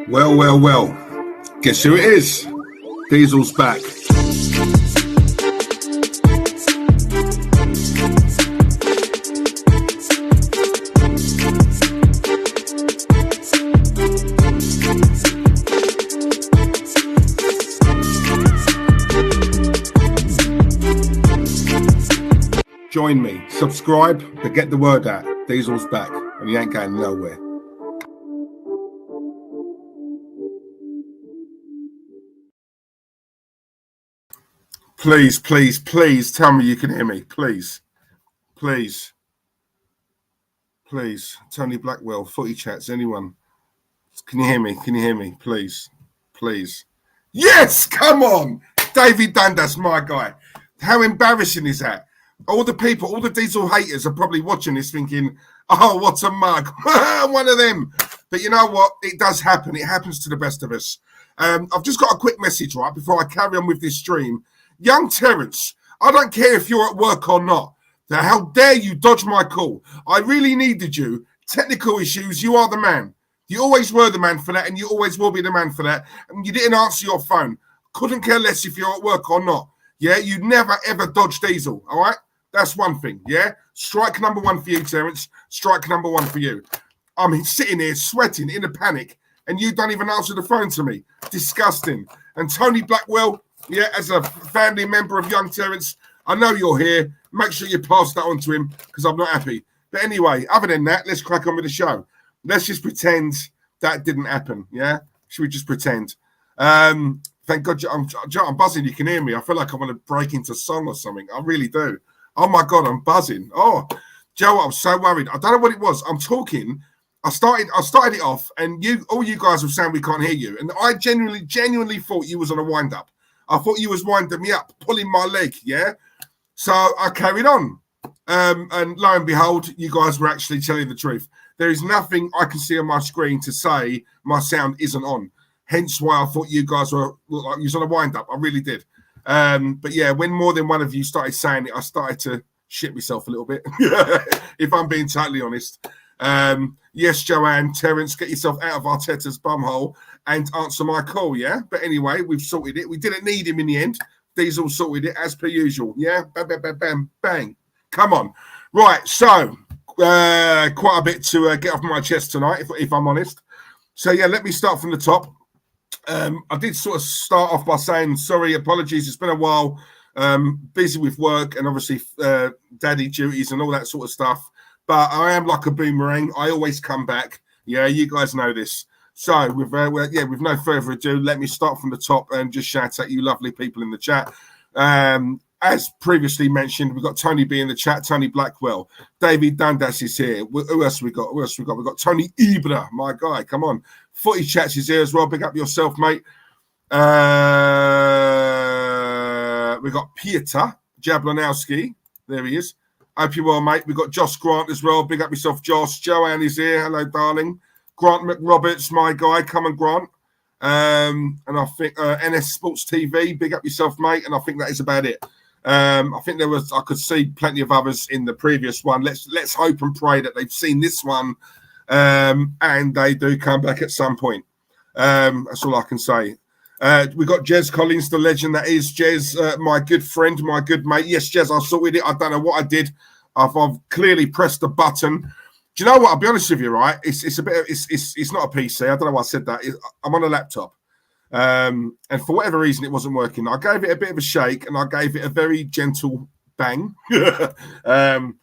Well, well, well. Guess who it is? Diesel's back. Join me, subscribe, but get the word out. Diesel's back, and he ain't going nowhere. Please, please, please tell me you can hear me. Please, please, please. Tony Blackwell, Footy Chats, anyone? Can you hear me? Can you hear me? Please, please. Yes, come on. David Dundas, my guy. How embarrassing is that? All the people, all the Diesel haters are probably watching this thinking, oh, what a mug. One of them. But you know what? It does happen. It happens to the best of us. I've just got a quick message, right, before I carry on with this stream. Young Terence, I don't care if you're at work or not. Now, how dare you dodge my call? I really needed you. Technical issues, you are the man. You always were the man for that, and you always will be the man for that. And you didn't answer your phone. Couldn't care less if you're at work or not. Yeah, you never, ever dodge Diesel, all right? That's one thing, yeah? Strike number one for you, Terence. Strike number one for you. I'm sitting here sweating in a panic, and you don't even answer the phone to me. Disgusting. And Tony Blackwell, yeah, as a family member of young Terence, I know you're here. Make sure you pass that on to him because I'm not happy. But anyway, other than that, let's crack on with the show. Let's just pretend that didn't happen, yeah? Should we just pretend? Thank God, I'm buzzing. You can hear me. I feel like I want to break into song or something. I really do. Oh, my God, I'm buzzing. Oh, Joe, I'm so worried. I don't know what it was. I'm talking. I started it off, and all you guys were saying we can't hear you. And I genuinely thought you was on a wind-up. I thought you was winding me up, pulling my leg, yeah? So I carried on. And lo and behold, you guys were actually telling the truth. There is nothing I can see on my screen to say my sound isn't on. Hence why I thought you guys were like you was on a wind-up. I really did. But yeah, when more than one of you started saying it, I started to shit myself a little bit, if I'm being totally honest. Yes, Joanne, Terence, get yourself out of Arteta's bumhole and answer my call, yeah? But anyway, we've sorted it. We didn't need him in the end. Diesel sorted it as per usual, yeah? Bam, bam, bam, bam, bang. Come on. Right, so quite a bit to get off my chest tonight, if I'm honest. So yeah, let me start from the top. I did sort of start off by saying, sorry, apologies, it's been a while, busy with work and obviously daddy duties and all that sort of stuff. But I am like a boomerang. I always come back. Yeah, you guys know this. So with no further ado, let me start from the top and just shout at you lovely people in the chat. As previously mentioned, we've got Tony B in the chat, Tony Blackwell. David Dundas is here. Who else we got? We've got Tony Ibra, my guy. Come on. Footy Chats is here as well. Big up yourself, mate. We've got Pieter Jablonowski. There he is. Hope you're well, mate. We've got Josh Grant as well. Big up yourself, Josh. Joanne is here. Hello, darling. Grant McRoberts, my guy. Come on, Grant. And I think NS Sports TV. Big up yourself, mate. And I think that is about it. I think I could see plenty of others in the previous one. Let's hope and pray that they've seen this one and they do come back at some point. That's all I can say. We got Jez Collins, the legend that is Jez, my good friend, my good mate. Yes, Jez, I sorted it. I don't know what I did. I've clearly pressed the button. Do you know what? I'll be honest with you, right? It's not a PC. I don't know why I said that. I'm on a laptop. And for whatever reason, it wasn't working. I gave it a bit of a shake and I gave it a very gentle bang. And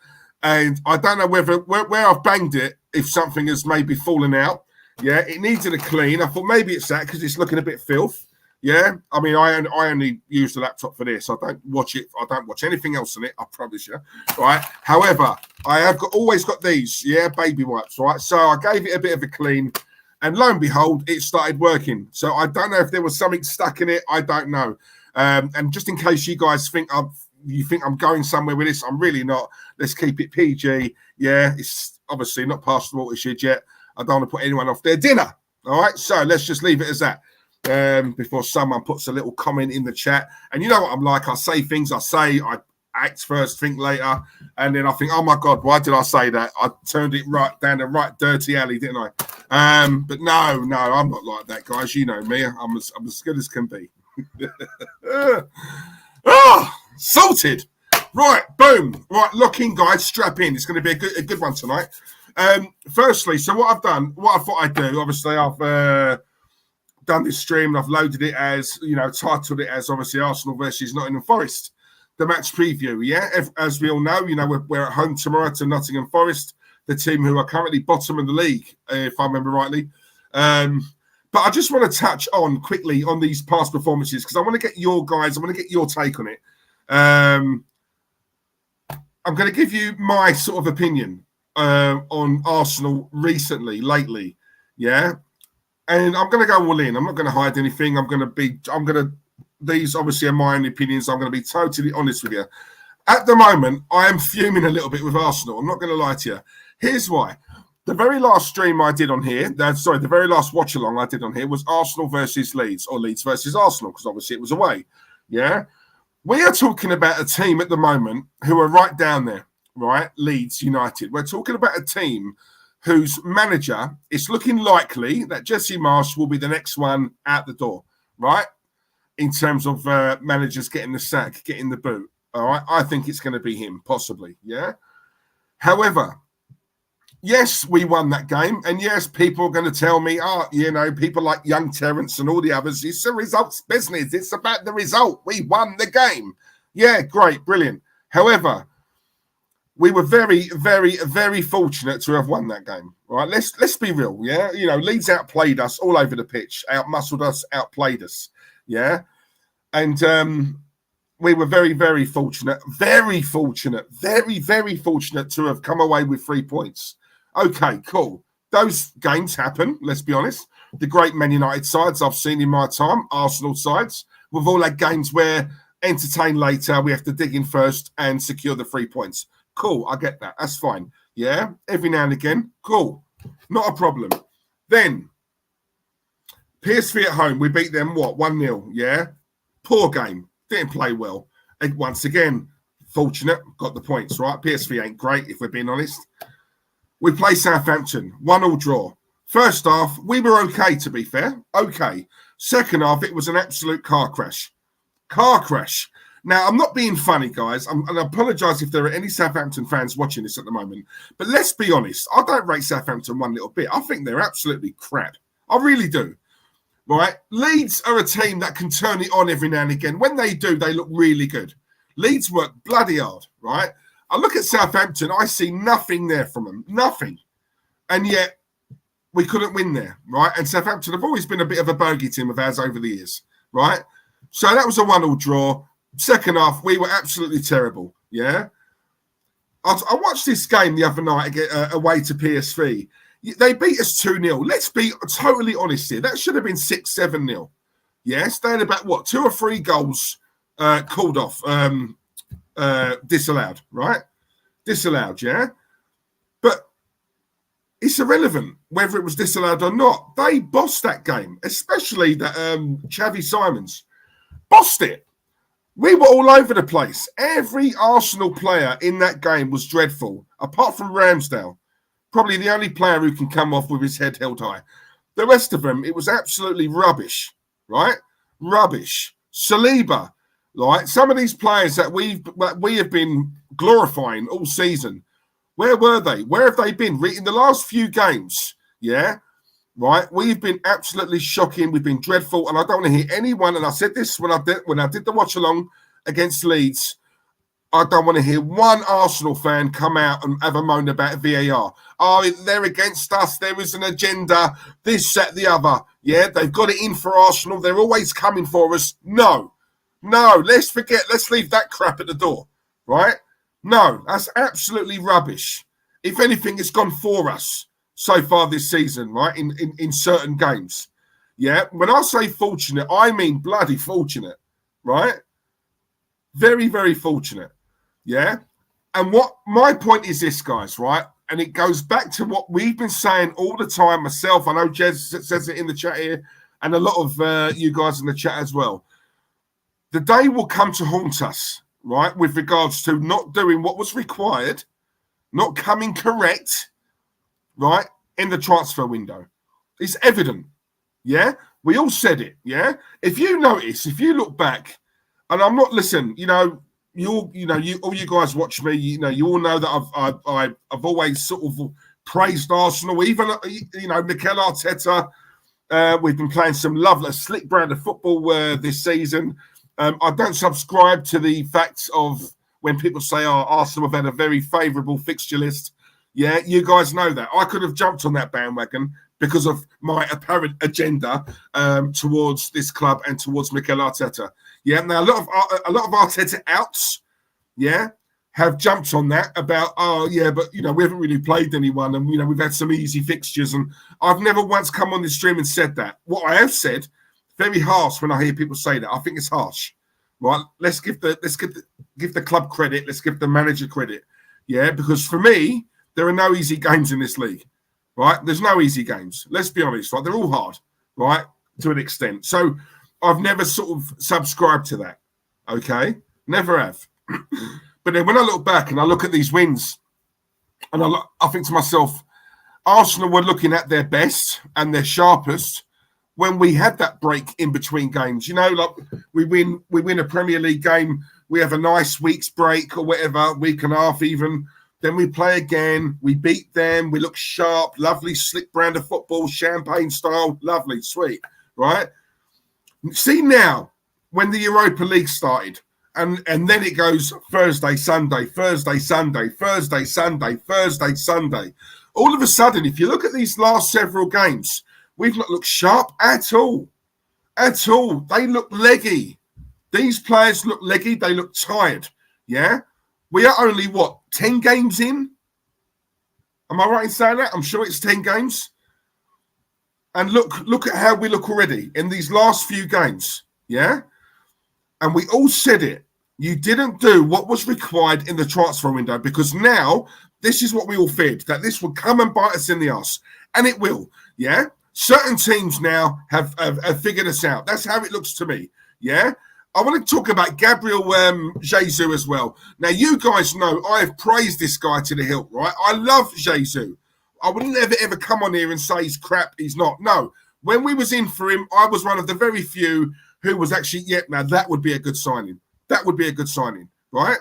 I don't know where I've banged it, if something has maybe fallen out. Yeah, it needed a clean. I thought maybe it's that because it's looking a bit filth. Yeah, I mean, I only use the laptop for this. I don't watch it. I don't watch anything else on it. I promise you. Right. However, I have always got these. Yeah, baby wipes. Right. So I gave it a bit of a clean, and lo and behold, it started working. So I don't know if there was something stuck in it. I don't know. And just in case you guys think I'm going somewhere with this, I'm really not. Let's keep it PG. Yeah, it's obviously not past the watershed yet. I don't want to put anyone off their dinner. All right. So let's just leave it as that. Before someone puts a little comment in the chat. And you know what I'm like, I say things, I act first, think later, and then I think, oh my God, why did I say that? I turned it right down the right dirty alley, didn't But no, I'm not like that, guys. You know me. I'm as good as can be. Salted. Right, boom. Right, lock in, guys. Strap in. It's going to be a good one tonight. Firstly, so what I thought I'd do, obviously, I've done this stream and I've loaded it as, titled it as, obviously, Arsenal versus Nottingham Forest, the match preview, yeah? As we all know, we're at home tomorrow to Nottingham Forest, the team who are currently bottom of the league, if I remember rightly. But I just want to touch on quickly on these past performances because I want to get your take on it. I'm going to give you my sort of opinion on Arsenal lately, yeah? And I'm going to go all in. I'm not going to hide anything. These obviously are my own opinions. I'm going to be totally honest with you. At the moment, I am fuming a little bit with Arsenal. I'm not going to lie to you. Here's why. The very last stream I did on here, the very last watch along I did on here was Arsenal versus Leeds, or Leeds versus Arsenal, because obviously it was away. Yeah. We are talking about a team at the moment who are right down there, right? Leeds United. We're talking about a team whose manager, it's looking likely that Jesse Marsch will be the next one out the door, right? In terms of managers getting the sack, getting the boot. All right. I think it's going to be him, possibly. Yeah. However, yes, we won that game. And yes, people are going to tell me, people like young Terence and all the others, it's a results business. It's about the result. We won the game. Yeah, great, brilliant. However, we were very, very, very fortunate to have won that game. Right? Let's be real. Yeah. Leeds outplayed us all over the pitch, outmuscled us, outplayed us. Yeah. And we were very, very fortunate, very, very fortunate to have come away with 3 points. Okay, cool. Those games happen, let's be honest. The great Man United sides I've seen in my time, Arsenal sides, we've all had games where entertain later, we have to dig in first and secure the 3 points. Cool, I get that. That's fine. Yeah, every now and again, cool. Not a problem. Then, PSV at home, we beat them, 1-0, yeah? Poor game. Didn't play well. And once again, fortunate, got the points, right? PSV ain't great, if we're being honest. We play Southampton, 1-1 draw. First half, we were okay, to be fair. Okay. Second half, it was an absolute car crash. Now, I'm not being funny, guys. And I apologise if there are any Southampton fans watching this at the moment. But let's be honest. I don't rate Southampton one little bit. I think they're absolutely crap. I really do. Right? Leeds are a team that can turn it on every now and again. When they do, they look really good. Leeds work bloody hard, right? I look at Southampton, I see nothing there from them. Nothing. And yet, we couldn't win there, right? And Southampton have always been a bit of a bogey team of ours over the years, right? So that was a 1-1 draw. Second half, we were absolutely terrible, yeah? I watched this game the other night away to PSV. They beat us 2-0. Let's be totally honest here. That should have been 6-7-0. Yes, they had about, 2 or 3 goals called off, disallowed, right? Disallowed, yeah? But it's irrelevant whether it was disallowed or not. They bossed that game, especially that Xavi Simons. Bossed it. We were all over the place. Every Arsenal player in that game was dreadful, apart from Ramsdale. Probably the only player who can come off with his head held high. The rest of them, it was absolutely rubbish, right? Rubbish. Saliba, right? Some of these players that we have been glorifying all season, where were they? Where have they been? In the last few games, yeah, right? We've been absolutely shocking. We've been dreadful, and I don't want to hear anyone. And I said this when I did the watch along against Leeds. I don't want to hear one Arsenal fan come out and have a moan about VAR. Oh, they're against us. There is an agenda. This, that, the other. Yeah, they've got it in for Arsenal. They're always coming for us. No. Let's leave that crap at the door. Right? No, that's absolutely rubbish. If anything, it's gone for us so far this season, right? In certain games. Yeah. When I say fortunate, I mean bloody fortunate. Right? Very, very fortunate. Yeah. And what my point is this, guys, right? And it goes back to what we've been saying all the time. Myself, I know Jez says it in the chat here, and a lot of you guys in the chat as well. The day will come to haunt us, right? With regards to not doing what was required, not coming correct, right? In the transfer window. It's evident. Yeah, we all said it. Yeah, if you notice, if you look back, and I'm not listen, all you guys watch me. You all know that I've always sort of praised Arsenal. Even Mikel Arteta. We've been playing some lovely, slick brand of football this season. I don't subscribe to the fact of when people say, Arsenal have had a very favourable fixture list. Yeah, you guys know that. I could have jumped on that bandwagon because of my apparent agenda towards this club and towards Mikel Arteta. Yeah, now a lot of Arteta outs, have jumped on that about, but, we haven't really played anyone and, we've had some easy fixtures. And I've never once come on this stream and said that. What I have said, very harsh when I hear people say that. I think it's harsh, right? Let's give the club credit. Let's give the manager credit. Yeah, because for me, there are no easy games in this league, right? There's no easy games. Let's be honest, right? They're all hard, right? To an extent. So I've never sort of subscribed to that, okay? Never have. But then when I look back and I look at these wins, and I think to myself, Arsenal were looking at their best and their sharpest when we had that break in between games. Like we win a Premier League game, we have a nice week's break or whatever, week and a half even. Then we play again, we beat them, we look sharp, lovely, slick brand of football, champagne style, lovely, sweet, right? See now, when the Europa League started, and then it goes Thursday, Sunday, Thursday, Sunday, Thursday, Sunday, Thursday, Sunday. All of a sudden, if you look at these last several games, we've not looked sharp at all. At all. They look leggy. These players look leggy. They look tired. Yeah? We are only, 10 games in? Am I right in saying that? I'm sure it's 10 games. And look at how we look already in these last few games. Yeah? And we all said it. You didn't do what was required in the transfer window because now this is what we all feared, that this would come and bite us in the arse. And it will, yeah? Certain teams now have figured us out. That's how it looks to me, yeah? I want to talk about Gabriel Jesus as well. Now, you guys know I have praised this guy to the hilt, right? I love Jesus. I wouldn't ever come on here and say he's crap, he's not. No, when we was in for him, I was one of the very few who was actually, now that would be a good signing. That would be a good signing, right?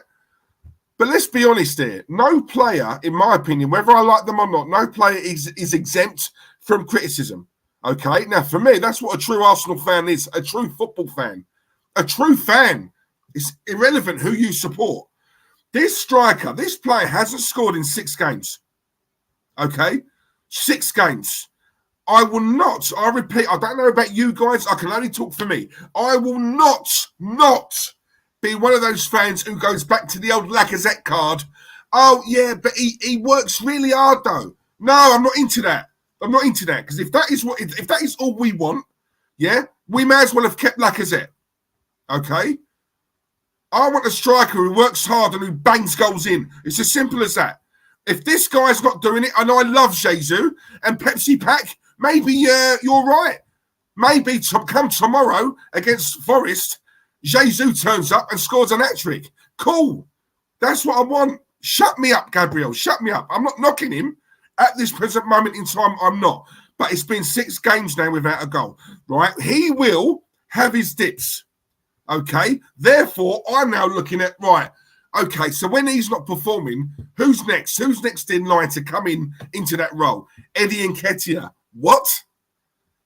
But let's be honest here. No player, in my opinion, whether I like them or not, no player is exempt from criticism, okay? Now, for me, that's what a true Arsenal fan is, a true football fan. A true fan. It's irrelevant who you support. This striker, this player hasn't scored in 6 games, okay? 6 games. I will not, I repeat, I don't know about you guys, I can only talk for me. I will not be one of those fans who goes back to the old Lacazette card. Oh, yeah, but he works really hard, though. No, I'm not into that. I'm not into that, because if that is all we want, yeah, we may as well have kept Lacazette, okay? I want a striker who works hard and who bangs goals in. It's as simple as that. If this guy's not doing it, and I love Jesus and Pepsi Pack, maybe you're right. Maybe come tomorrow against Forest, Jesus turns up and scores an hat-trick. Cool. That's what I want. Shut me up, Gabriel. Shut me up. I'm not knocking him. At this present moment in time, I'm not. But it's been 6 games now without a goal, right? He will have his dips, okay? Therefore, I'm now looking at, right, okay, so when he's not performing, who's next? Who's next in line to come into that role? Eddie Nketiah. What?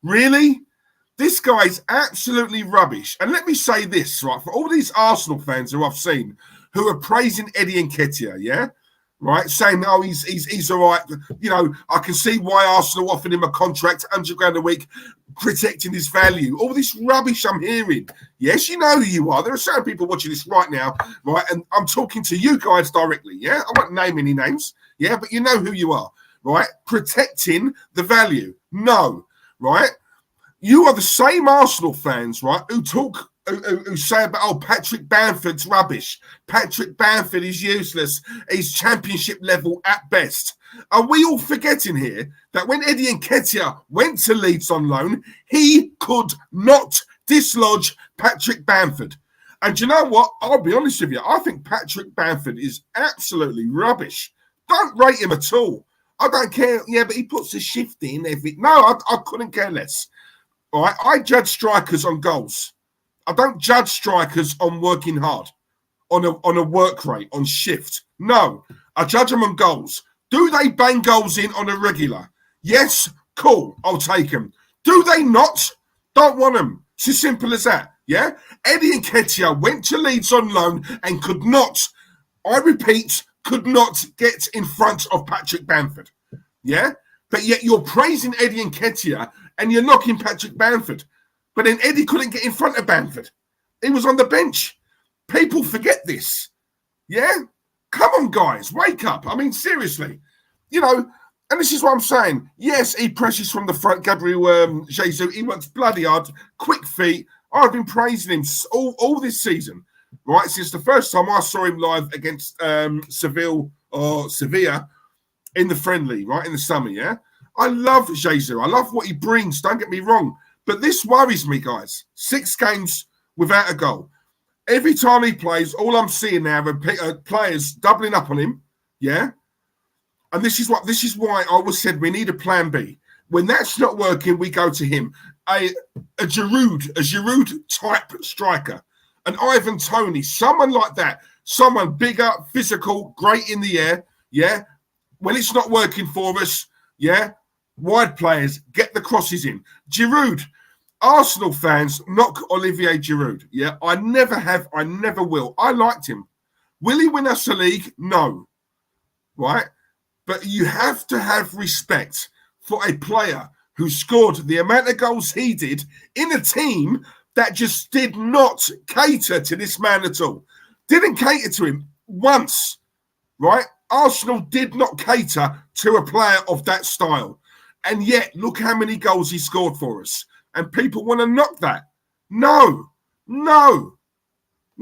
Really? This guy's absolutely rubbish. And let me say this, right, for all these Arsenal fans who I've seen who are praising Eddie Nketiah, yeah? Right, saying, oh, he's all right. I can see why Arsenal offered him a contract, £100,000 a week, protecting his value. All this rubbish I'm hearing. Yes, you know who you are. There are certain people watching this right now, right? And I'm talking to you guys directly, yeah? I won't name any names, yeah? But you know who you are, right? Protecting the value. No, right? You are the same Arsenal fans, right, who say about, Patrick Bamford's rubbish. Patrick Bamford is useless. He's championship level at best. Are we all forgetting here that when Eddie Nketiah went to Leeds on loan, he could not dislodge Patrick Bamford? And you know what? I'll be honest with you. I think Patrick Bamford is absolutely rubbish. Don't rate him at all. I don't care. Yeah, but he puts a shift in every. No, I couldn't care less. All right, I judge strikers on goals. I don't judge strikers on working hard, on a work rate, on shift. No, I judge them on goals. Do they bang goals in on a regular? Yes, cool. I'll take them. Do they not? Don't want them. It's as simple as that. Yeah. Eddie Nketiah went to Leeds on loan and could not. I repeat, could not get in front of Patrick Bamford. Yeah? But yet you're praising Eddie Nketiah and you're knocking Patrick Bamford. But then Eddie couldn't get in front of Bamford. He was on the bench. People forget this. Yeah? Come on, guys. Wake up. I mean, seriously. You know, and this is what I'm saying. Yes, he presses from the front. Gabriel Jesus, he works bloody hard. Quick feet. I've been praising him all this season. Right, since the first time I saw him live against Sevilla in the friendly, right, in the summer, yeah? I love Jesus. I love what he brings, don't get me wrong. But this worries me, guys. 6 games without a goal. Every time he plays, all I'm seeing now are players doubling up on him, yeah? And this is why I always said we need a plan B. When that's not working, we go to him. A Giroud type striker. An Ivan Toney, someone like that, someone bigger, physical, great in the air, yeah? When it's not working for us, yeah? Wide players, get the crosses in. Giroud, Arsenal fans knock Olivier Giroud, yeah? I never have, I never will. I liked him. Will he win us a league? No, right? But you have to have respect for a player who scored the amount of goals he did in a team that just did not cater to this man at all. Didn't cater to him once, right? Arsenal did not cater to a player of that style. And yet, look how many goals he scored for us. And people want to knock that. No,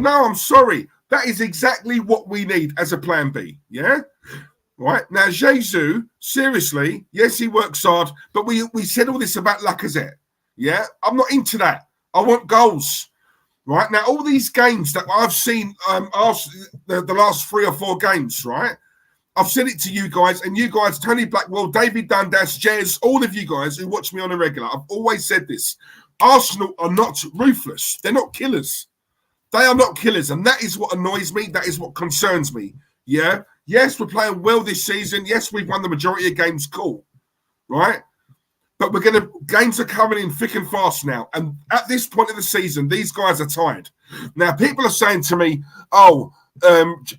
I'm sorry. That is exactly what we need as a plan B, yeah? Right, now Jesus, seriously, yes, he works hard, but we said all this about Lacazette, yeah? I'm not into that. I want goals, right? Now, all these games that I've seen, the last 3 or 4 games, right? I've said it to you guys, and you guys, Tony Blackwell, David Dundas, Jez, all of you guys who watch me on a regular, I've always said this. Arsenal are not ruthless. They're not killers. They are not killers, and that is what annoys me. That is what concerns me, yeah? Yes, we're playing well this season. Yes, we've won the majority of games, cool, right? But games are coming in thick and fast now. And at this point of the season, these guys are tired. Now, people are saying to me, do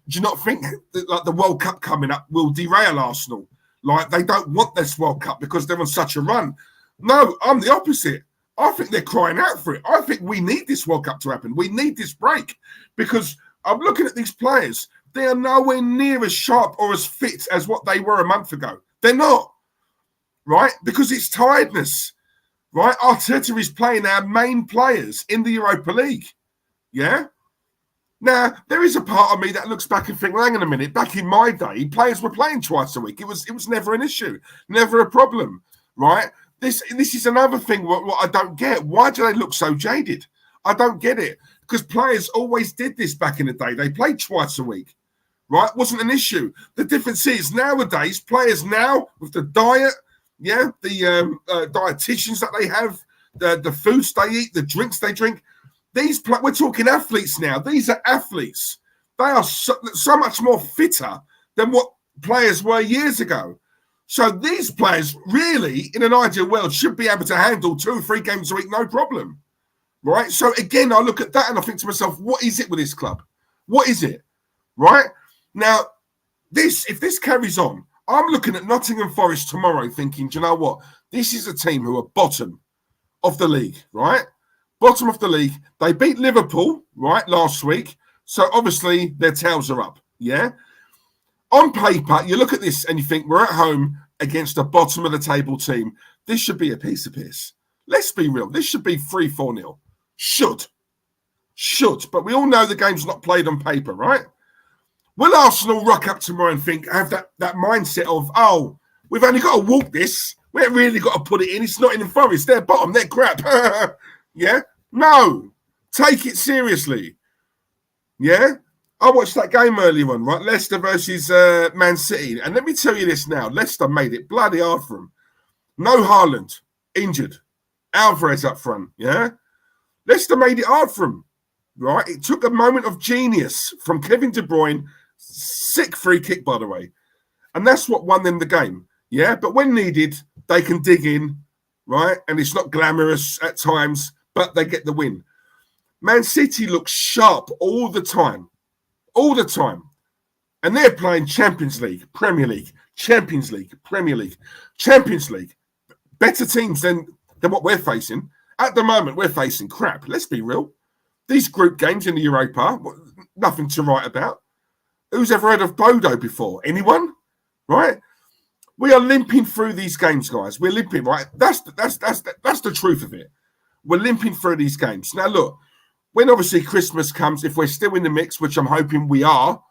you not think that, like, the World Cup coming up will derail Arsenal? Like, they don't want this World Cup because they're on such a run. No, I'm the opposite. I think they're crying out for it. I think we need this World Cup to happen. We need this break because I'm looking at these players. They are nowhere near as sharp or as fit as what they were a month ago. They're not. Right? Because it's tiredness, right? Arteta is playing our main players in the Europa League, yeah? Now, there is a part of me that looks back and thinks, well, hang on a minute, back in my day, players were playing twice a week. It was never an issue, never a problem, right? This is another thing what I don't get. Why do they look so jaded? I don't get it. Because players always did this back in the day. They played twice a week, right? Wasn't an issue. The difference is nowadays, players now with the diet, yeah, the dietitians that they have, the foods they eat, the drinks they drink. We're talking athletes now. These are athletes. They are so much more fitter than what players were years ago. So these players really, in an ideal world, should be able to handle 2 or 3 games a week, no problem, right? So again, I look at that and I think to myself, what is it with this club? What is it, right? Now, if this carries on, I'm looking at Nottingham Forest tomorrow thinking, do you know what? This is a team who are bottom of the league, right? Bottom of the league. They beat Liverpool, right, last week. So obviously their tails are up, yeah? On paper, you look at this and you think we're at home against a bottom of the table team. This should be a piece of piss. Let's be real. This should be 3-4-0. Should. But we all know the game's not played on paper, right? Will Arsenal rock up tomorrow and have that mindset of, we've only got to walk this. We ain't really got to put it in. It's not in the Forest. They're bottom. They're crap. Yeah? No. Take it seriously. Yeah? I watched that game earlier on, right? Leicester versus Man City. And let me tell you this now. Leicester made it bloody hard for them. No Haaland, injured. Alvarez up front, yeah? Leicester made it hard for them, right? It took a moment of genius from Kevin De Bruyne. Sick free kick, by the way. And that's what won them the game, yeah? But when needed, they can dig in, right? And it's not glamorous at times, but they get the win. Man City looks sharp all the time. All the time. And they're playing Champions League, Premier League, Champions League, Premier League, Champions League. Better teams than what we're facing. At the moment, we're facing crap. Let's be real. These group games in the Europa, nothing to write about. Who's ever heard of Bodo before? Anyone? Right? We are limping through these games, guys. We're limping, right? That's the truth of it. We're limping through these games. Now, look, when obviously Christmas comes, if we're still in the mix, which I'm hoping we are,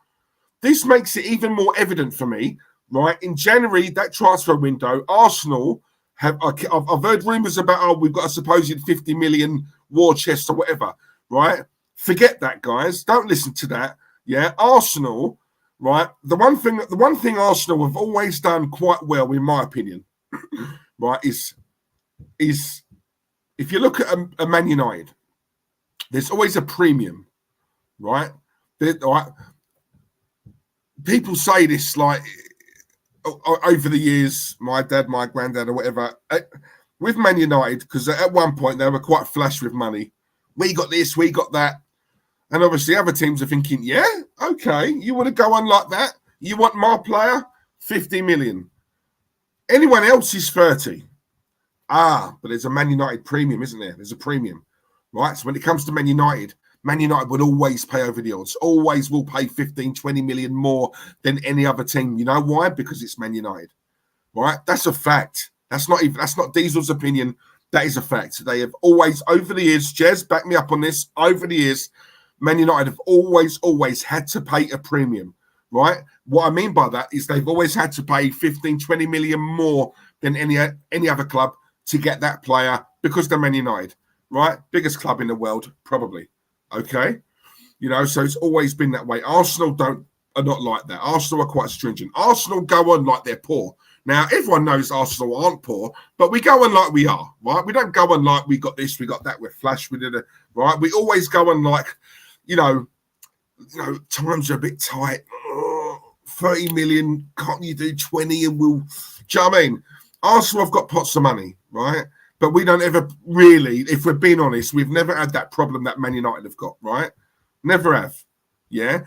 this makes it even more evident for me, right? In January, that transfer window, Arsenal I've heard rumours about, we've got a supposed 50 million war chest or whatever, right? Forget that, guys. Don't listen to that. Yeah, Arsenal, right? The one thing Arsenal have always done quite well, in my opinion, right, is if you look at a Man United, there's always a premium, right? People say this like over the years, my dad, my granddad, or whatever, with Man United, because at one point they were quite flush with money. We got this, we got that. And obviously other teams are thinking, yeah, okay, you want to go on like that? You want my player? 50 million. Anyone else is 30. But there's a Man United premium, isn't there? There's a premium. Right, so when it comes to Man United would always pay over the odds. Always will pay 15, 20 million more than any other team. You know why? Because it's Man United. Right? That's a fact. That's not Diesel's opinion. That is a fact. They have always, over the years, Jez, back me up on this, over the years, Man United have always had to pay a premium. Right? What I mean by that is they've always had to pay 15, 20 million more than any other club to get that player because they're Man United. Right? Biggest club in the world, probably. Okay? You know, so it's always been that way. Arsenal are not like that. Arsenal are quite stringent. Arsenal go on like they're poor. Now, everyone knows Arsenal aren't poor, but we go on like we are, right? We don't go on like we got this, we got that, we're flush, we did it, right? We always go on like, you know, times are a bit tight. 30 million, can't you do 20 and we'll, do you know what I mean? Arsenal have got pots of money, right? But we don't ever really, if we're being honest, we've never had that problem that Man United have got, right? Never have. Yeah.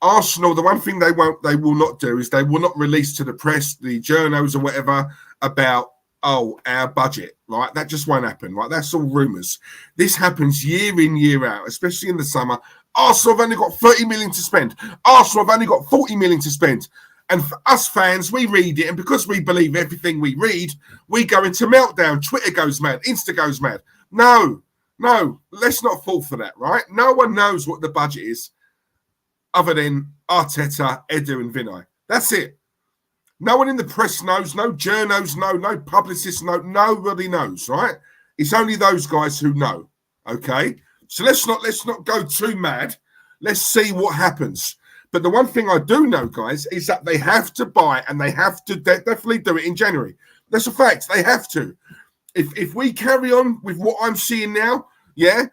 Arsenal, the one thing they will not do is they will not release to the press, the journals or whatever, about, our budget, right? That just won't happen, right? That's all rumours. This happens year in, year out, especially in the summer. Arsenal have only got 30 million to spend. Arsenal have only got 40 million to spend. And for us fans, we read it, and because we believe everything we read, we go into meltdown. Twitter goes mad. Insta goes mad. No, let's not fall for that, right? No one knows what the budget is other than Arteta, Edu, and Vinay. That's it. No one in the press knows. No journos know. No publicists know. Nobody knows, right? It's only those guys who know, okay? So let's not go too mad. Let's see what happens. But the one thing I do know, guys, is that they have to buy, and they have to definitely do it in January. That's a fact. They have to. If we carry on with what I'm seeing now, yeah,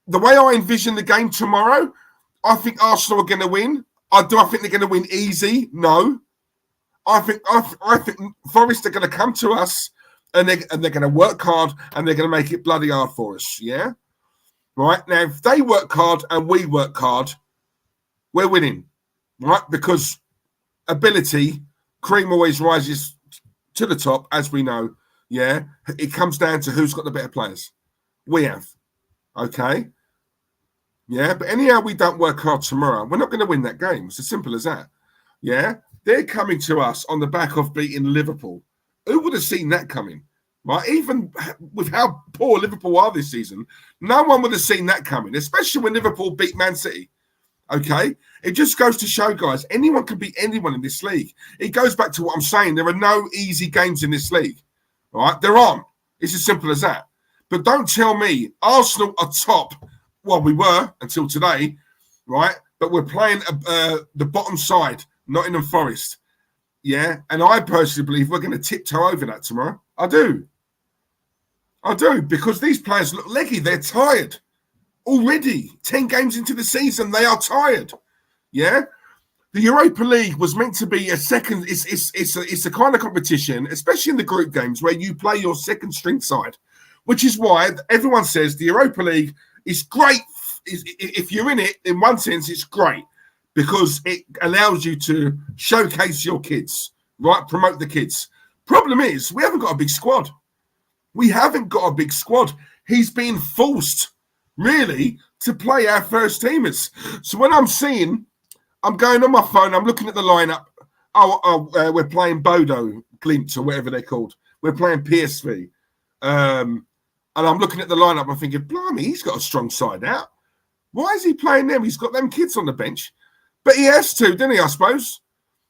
the way I envision the game tomorrow, I think Arsenal are going to win. Do I think they're going to win easy? No. I think Forest are going to come to us, and they're going to work hard, and they're going to make it bloody hard for us. Yeah. Right now, if they work hard and we work hard, we're winning, right? Because ability, cream always rises to the top, as we know. Yeah, it comes down to who's got the better players. We have, okay? Yeah, but anyhow, we don't work hard tomorrow, we're not going to win that game. It's as simple as that. Yeah, they're coming to us on the back of beating Liverpool. Who would have seen that coming? Right, even with how poor Liverpool are this season, no one would have seen that coming, especially when Liverpool beat Man City. Okay, it just goes to show, guys, anyone can beat anyone in this league. It goes back to what I'm saying. There are no easy games in this league, right? There aren't. It's as simple as that. But don't tell me Arsenal are top. Well, we were until today, right? but we're playing the bottom side, Nottingham Forest. Yeah, and I personally believe we're going to tiptoe over that tomorrow. I do, because these players look leggy. They're tired already. 10 games into the season, they are tired. Yeah, the Europa League was meant to be a second. It's a kind of competition, especially in the group games, where you play your second string side, which is why everyone says the Europa League is great. If you're in it, in one sense, it's great because it allows you to showcase your kids, right? Promote the kids. Problem is, we haven't got a big squad. He's been forced, really, to play our first teamers. So when I'm going on my phone, I'm looking at the lineup. We're playing Bodo Glimt or whatever they're called. We're playing PSV. And I'm looking at the lineup. I'm thinking, blimey, he's got a strong side out. Why is he playing them? He's got them kids on the bench. But he has to, didn't he, I suppose?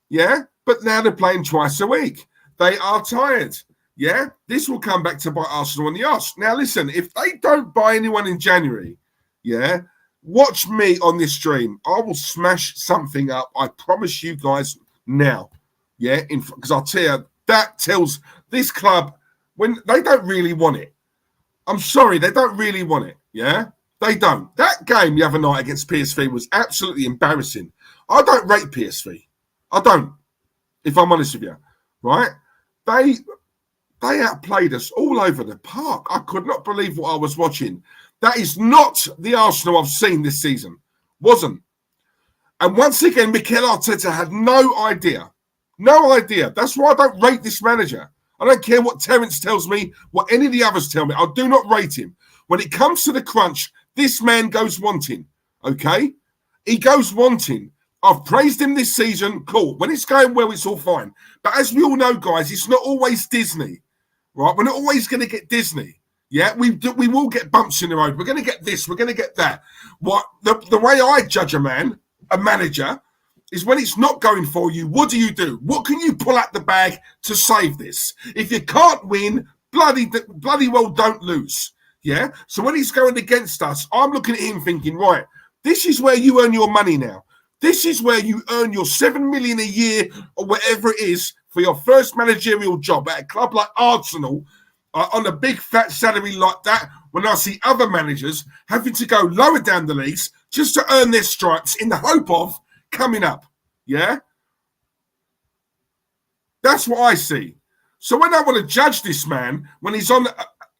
Yeah. But now they're playing twice a week. They are tired. Yeah. This will come back to bite Arsenal on the arse. Now, listen, if they don't buy anyone in January, yeah, watch me on this stream. I will smash something up. I promise you guys now. Yeah. Because I'll tell you, that tells this club when they don't really want it. I'm sorry, they don't really want it. Yeah. They don't. That game the other night against PSV was absolutely embarrassing. I don't rate PSV. I don't, if I'm honest with you. Right? They outplayed us all over the park. I could not believe what I was watching. That is not the Arsenal I've seen this season. Wasn't. And once again, Mikel Arteta had no idea. No idea. That's why I don't rate this manager. I don't care what Terence tells me, what any of the others tell me. I do not rate him. When it comes to the crunch, this man goes wanting. Okay? He goes wanting. I've praised him this season. Cool. When it's going well, it's all fine. But as we all know, guys, it's not always Disney. Right? We're not always going to get Disney. Yeah? We will get bumps in the road. We're going to get this. We're going to get that. What the way I judge a manager, is when it's not going for you, what do? What can you pull out the bag to save this? If you can't win, bloody well don't lose. Yeah? So when he's going against us, I'm looking at him thinking, right, this is where you earn your money now. This is where you earn your $7 million a year or whatever it is for your first managerial job at a club like Arsenal on a big fat salary like that, when I see other managers having to go lower down the leagues just to earn their stripes in the hope of coming up. Yeah? That's what I see. So when I want to judge this man, when he's on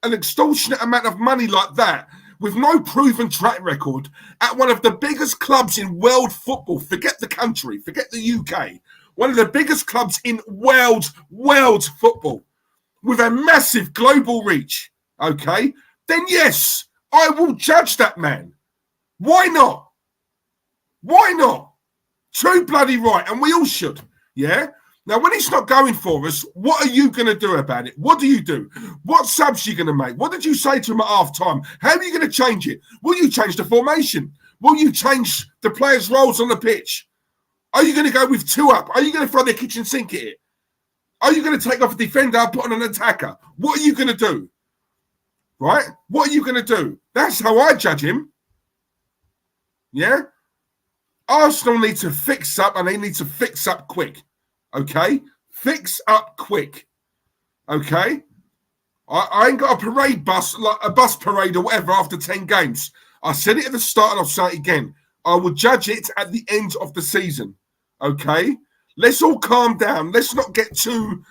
an extortionate amount of money like that, with no proven track record, at one of the biggest clubs in world football, forget the country, forget the UK, one of the biggest clubs in world football, with a massive global reach, okay, then yes, I will judge that man. Why not? Why not? Too bloody right, and we all should, yeah? Now, when it's not going for us, what are you going to do about it? What do you do? What subs are you going to make? What did you say to him at half-time? How are you going to change it? Will you change the formation? Will you change the players' roles on the pitch? Are you going to go with two up? Are you going to throw the kitchen sink at it? Are you going to take off a defender and put on an attacker? What are you going to do? Right? What are you going to do? That's how I judge him. Yeah? Arsenal need to fix up, and they need to fix up quick. Okay? Fix up quick. Okay? I ain't got a parade bus, like a bus parade or whatever after 10 games. I said it at the start and I'll say it again. I will judge it at the end of the season. Okay? Let's all calm down. Let's not get too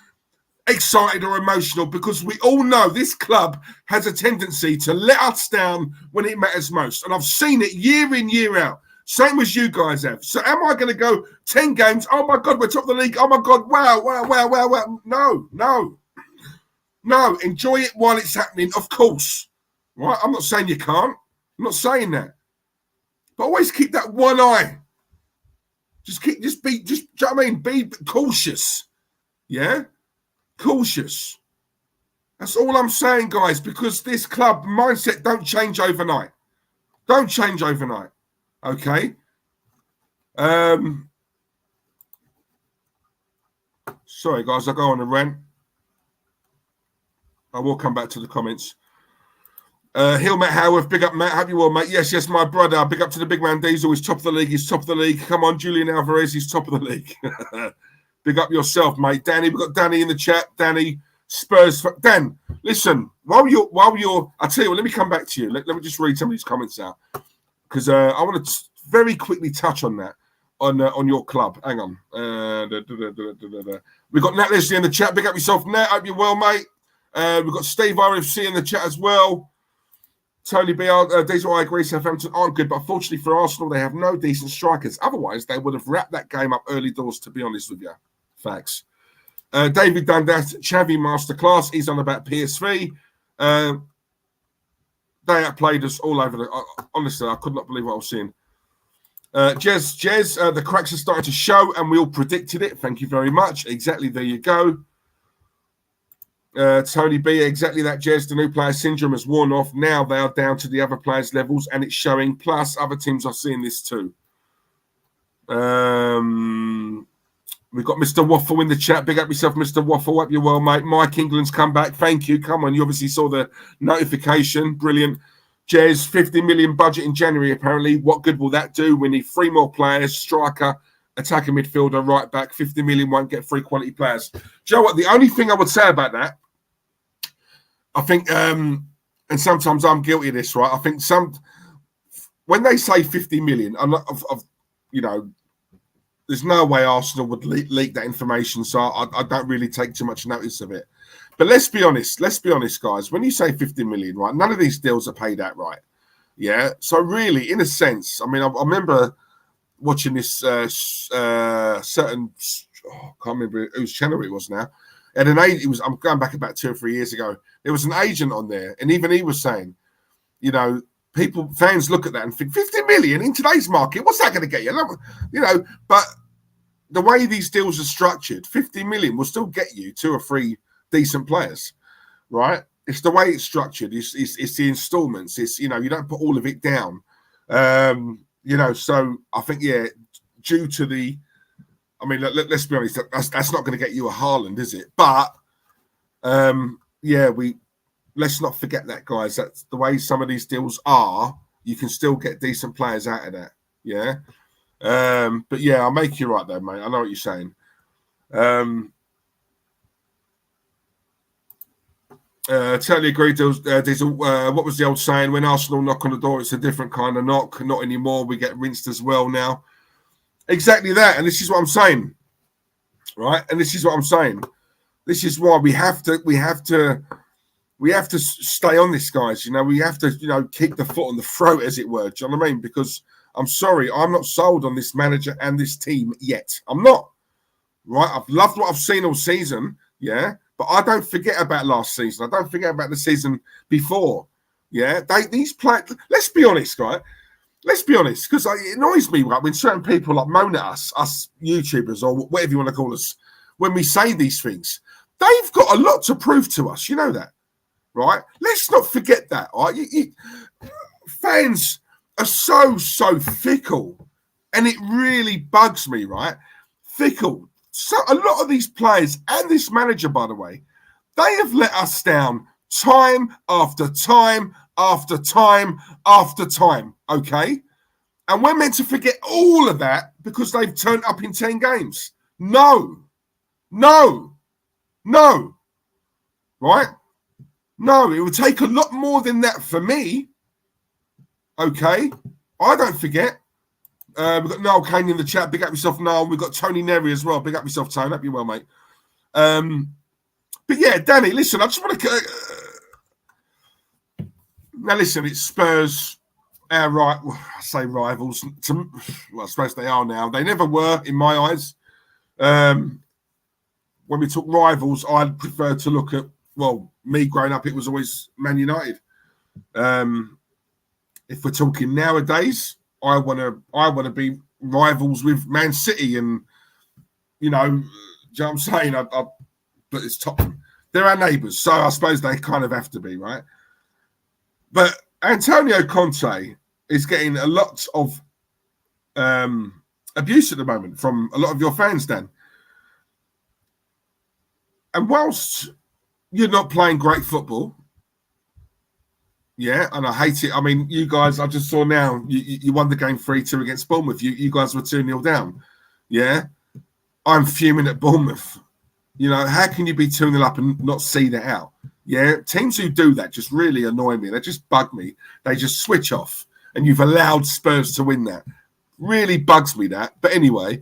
excited or emotional, because we all know this club has a tendency to let us down when it matters most. And I've seen it year in, year out. Same as you guys have. So am I going to go 10 games? Oh, my God, we're top of the league. Oh, my God, wow. No, enjoy it while it's happening, of course. Right? I'm not saying you can't. I'm not saying that. But always keep that one eye. Do you know what I mean? Be cautious. Yeah? Cautious. That's all I'm saying, guys, because this club mindset don't change overnight. Don't change overnight. Okay. Sorry, guys, I'll go on a rant. I will come back to the comments. Hill Matt Howarth, big up Matt, happy well, mate. Yes, my brother. Big up to the big man Diesel. He's top of the league. He's top of the league. Come on, Julian Alvarez. He's top of the league. Big up yourself, mate. Danny, we've got Danny in the chat. Danny, Spurs. Dan, listen. While you're, I tell you what. Let me come back to you. Let me just read some of these comments out because I want to very quickly touch on that on your club. Hang on. We've got Nat Leslie in the chat. Big up yourself, Nat. Hope you're well, mate. We've got Steve RFC in the chat as well. Tony B. Diesel, I agree. Southampton aren't good, but unfortunately for Arsenal, they have no decent strikers. Otherwise, they would have wrapped that game up early doors, to be honest with you. Facts. David Dundas, Xavi Masterclass. He's on about PSV. They outplayed us all over the... honestly, I could not believe what I was seeing. Jez, the cracks are starting to show, and we all predicted it. Thank you very much. Exactly, there you go. Tony B, exactly that, Jez. The new player syndrome has worn off. Now they are down to the other players' levels, and it's showing. Plus, other teams are seeing this too. We've got Mr. Waffle in the chat. Big up yourself, Mr. Waffle. Hope you're well, mate. Mike England's come back. Thank you. Come on, you obviously saw the notification. Brilliant. Jez, 50 million budget in January, apparently. What good will that do? We need 3 more players, striker, attacker, midfielder, right back. 50 million won't get 3 quality players. Do you know what? The only thing I would say about that, I think, and sometimes I'm guilty of this, right? I think when they say 50 million, I'm not, you know, there's no way Arsenal would leak that information, so I don't really take too much notice of it. But let's be honest, guys. When you say 50 million, right, none of these deals are paid outright. Yeah. So really, in a sense, I mean, I remember watching this certain, I can't remember whose channel it was now. And I'm going back about 2 or 3 years ago. There was an agent on there, and even he was saying, you know, fans look at that and think 50 million in today's market, what's that going to get you? You know, but the way these deals are structured, 50 million will still get you 2 or 3 decent players, right? It's the way it's structured. It's the installments. It's, you know, you don't put all of it down. You know, so I think, yeah, due to the, I mean, let's be honest, that's not going to get you a Haaland, is it? But yeah, let's not forget that, guys. That's the way some of these deals are. You can still get decent players out of that. Yeah. But yeah, I'll make you right there, mate. I know what you're saying. Totally agree, Diesel. What was the old saying? When Arsenal knock on the door, it's a different kind of knock. Not anymore. We get rinsed as well now. Exactly that. And this is what I'm saying. Right? And this is what I'm saying. This is why we have to stay on this, guys. You know, we have to, you know, keep the foot on the throat, as it were. Do you know what I mean? Because I'm sorry, I'm not sold on this manager and this team yet. I'm not. Right? I've loved what I've seen all season. Yeah. But I don't forget about last season. I don't forget about the season before. Yeah. These players, let's be honest, right? Let's be honest, because it annoys me, right, when certain people like moan at us YouTubers or whatever you want to call us, when we say these things. They've got a lot to prove to us. You know that, right? Let's not forget that. Right? Fans are so fickle, and it really bugs me, right? Fickle. So a lot of these players and this manager, by the way, they have let us down time after time after time after time, okay? And we're meant to forget all of that because they've turned up in 10 games. No. Right? No, it would take a lot more than that for me. Okay? I don't forget. We've got Noel Kane in the chat. Big up yourself, Noel. We've got Tony Neri as well. Big up yourself, Tony. Hope you're well, mate. But yeah, Danny, listen, I just want to... now, listen, it's Spurs, our I say rivals. Well, I suppose they are now. They never were, in my eyes. When we talk rivals, I'd prefer to look at, well, me growing up, it was always Man United. If we're talking nowadays, I want to be rivals with Man City, and you know what I'm saying? But it's Tottenham. They're our neighbours, so I suppose they kind of have to be, right? But Antonio Conte is getting a lot of abuse at the moment from a lot of your fans, Dan. And whilst you're not playing great football, Yeah, and I hate it. I mean, you guys, I just saw now, you won the game 3-2 against Bournemouth. You guys were 2-0 down. Yeah, I'm fuming at Bournemouth. You know, how can you be 2-0 up and not see that out? Yeah, teams who do that just really annoy me. They just bug me. They just switch off, and you've allowed Spurs to win that. Really bugs me that. But anyway,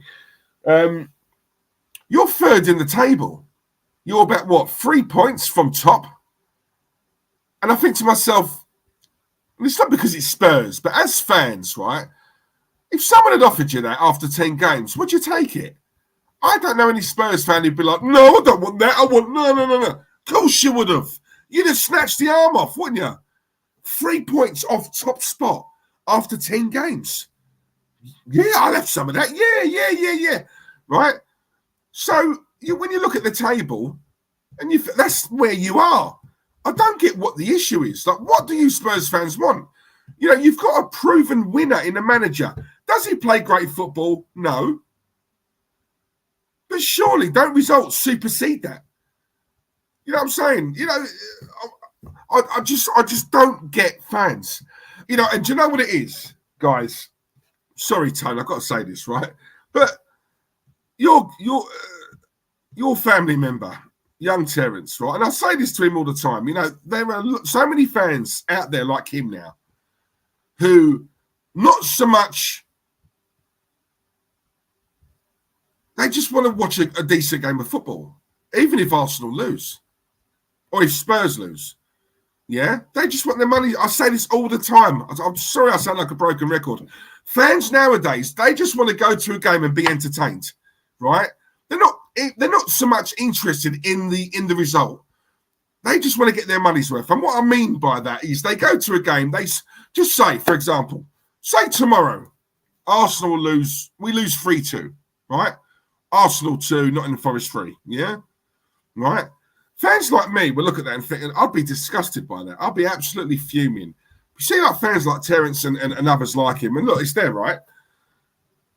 you're third in the table. You're about, what, 3 points from top? And I think to myself, and it's not because it's Spurs, but as fans, right, if someone had offered you that after 10 games, would you take it? I don't know any Spurs fan who'd be like, no, I don't want that. I want, no. Of course you would have. You'd have snatched the arm off, wouldn't you? 3 points off top spot after 10 games. Yeah, I'll have some of that. Yeah. Right? So when you look at the table, and that's where you are. I don't get what the issue is. Like, what do you Spurs fans want? You know, you've got a proven winner in a manager. Does he play great football? No. But surely don't results supersede that. You know what I'm saying? You know, I just don't get fans. You know, and do you know what it is, guys? Sorry, Tone, I've got to say this, right? But your family member, young Terence, right? And I say this to him all the time. You know, there are so many fans out there like him now who not so much, they just want to watch a decent game of football, even if Arsenal lose or if Spurs lose. Yeah, they just want their money. I say this all the time. I'm sorry I sound like a broken record. Fans nowadays, they just want to go to a game and be entertained, right? They're not so much interested in the result. They just want to get their money's worth. And what I mean by that is they go to a game, they just say, for example, say tomorrow, Arsenal lose, we lose 3-2, right? Arsenal 2, Nottingham Forest 3, yeah? Right? Fans like me will look at that and think, I'd be disgusted by that. I'd be absolutely fuming. You see like fans like Terence and others like him, and look, it's there, right?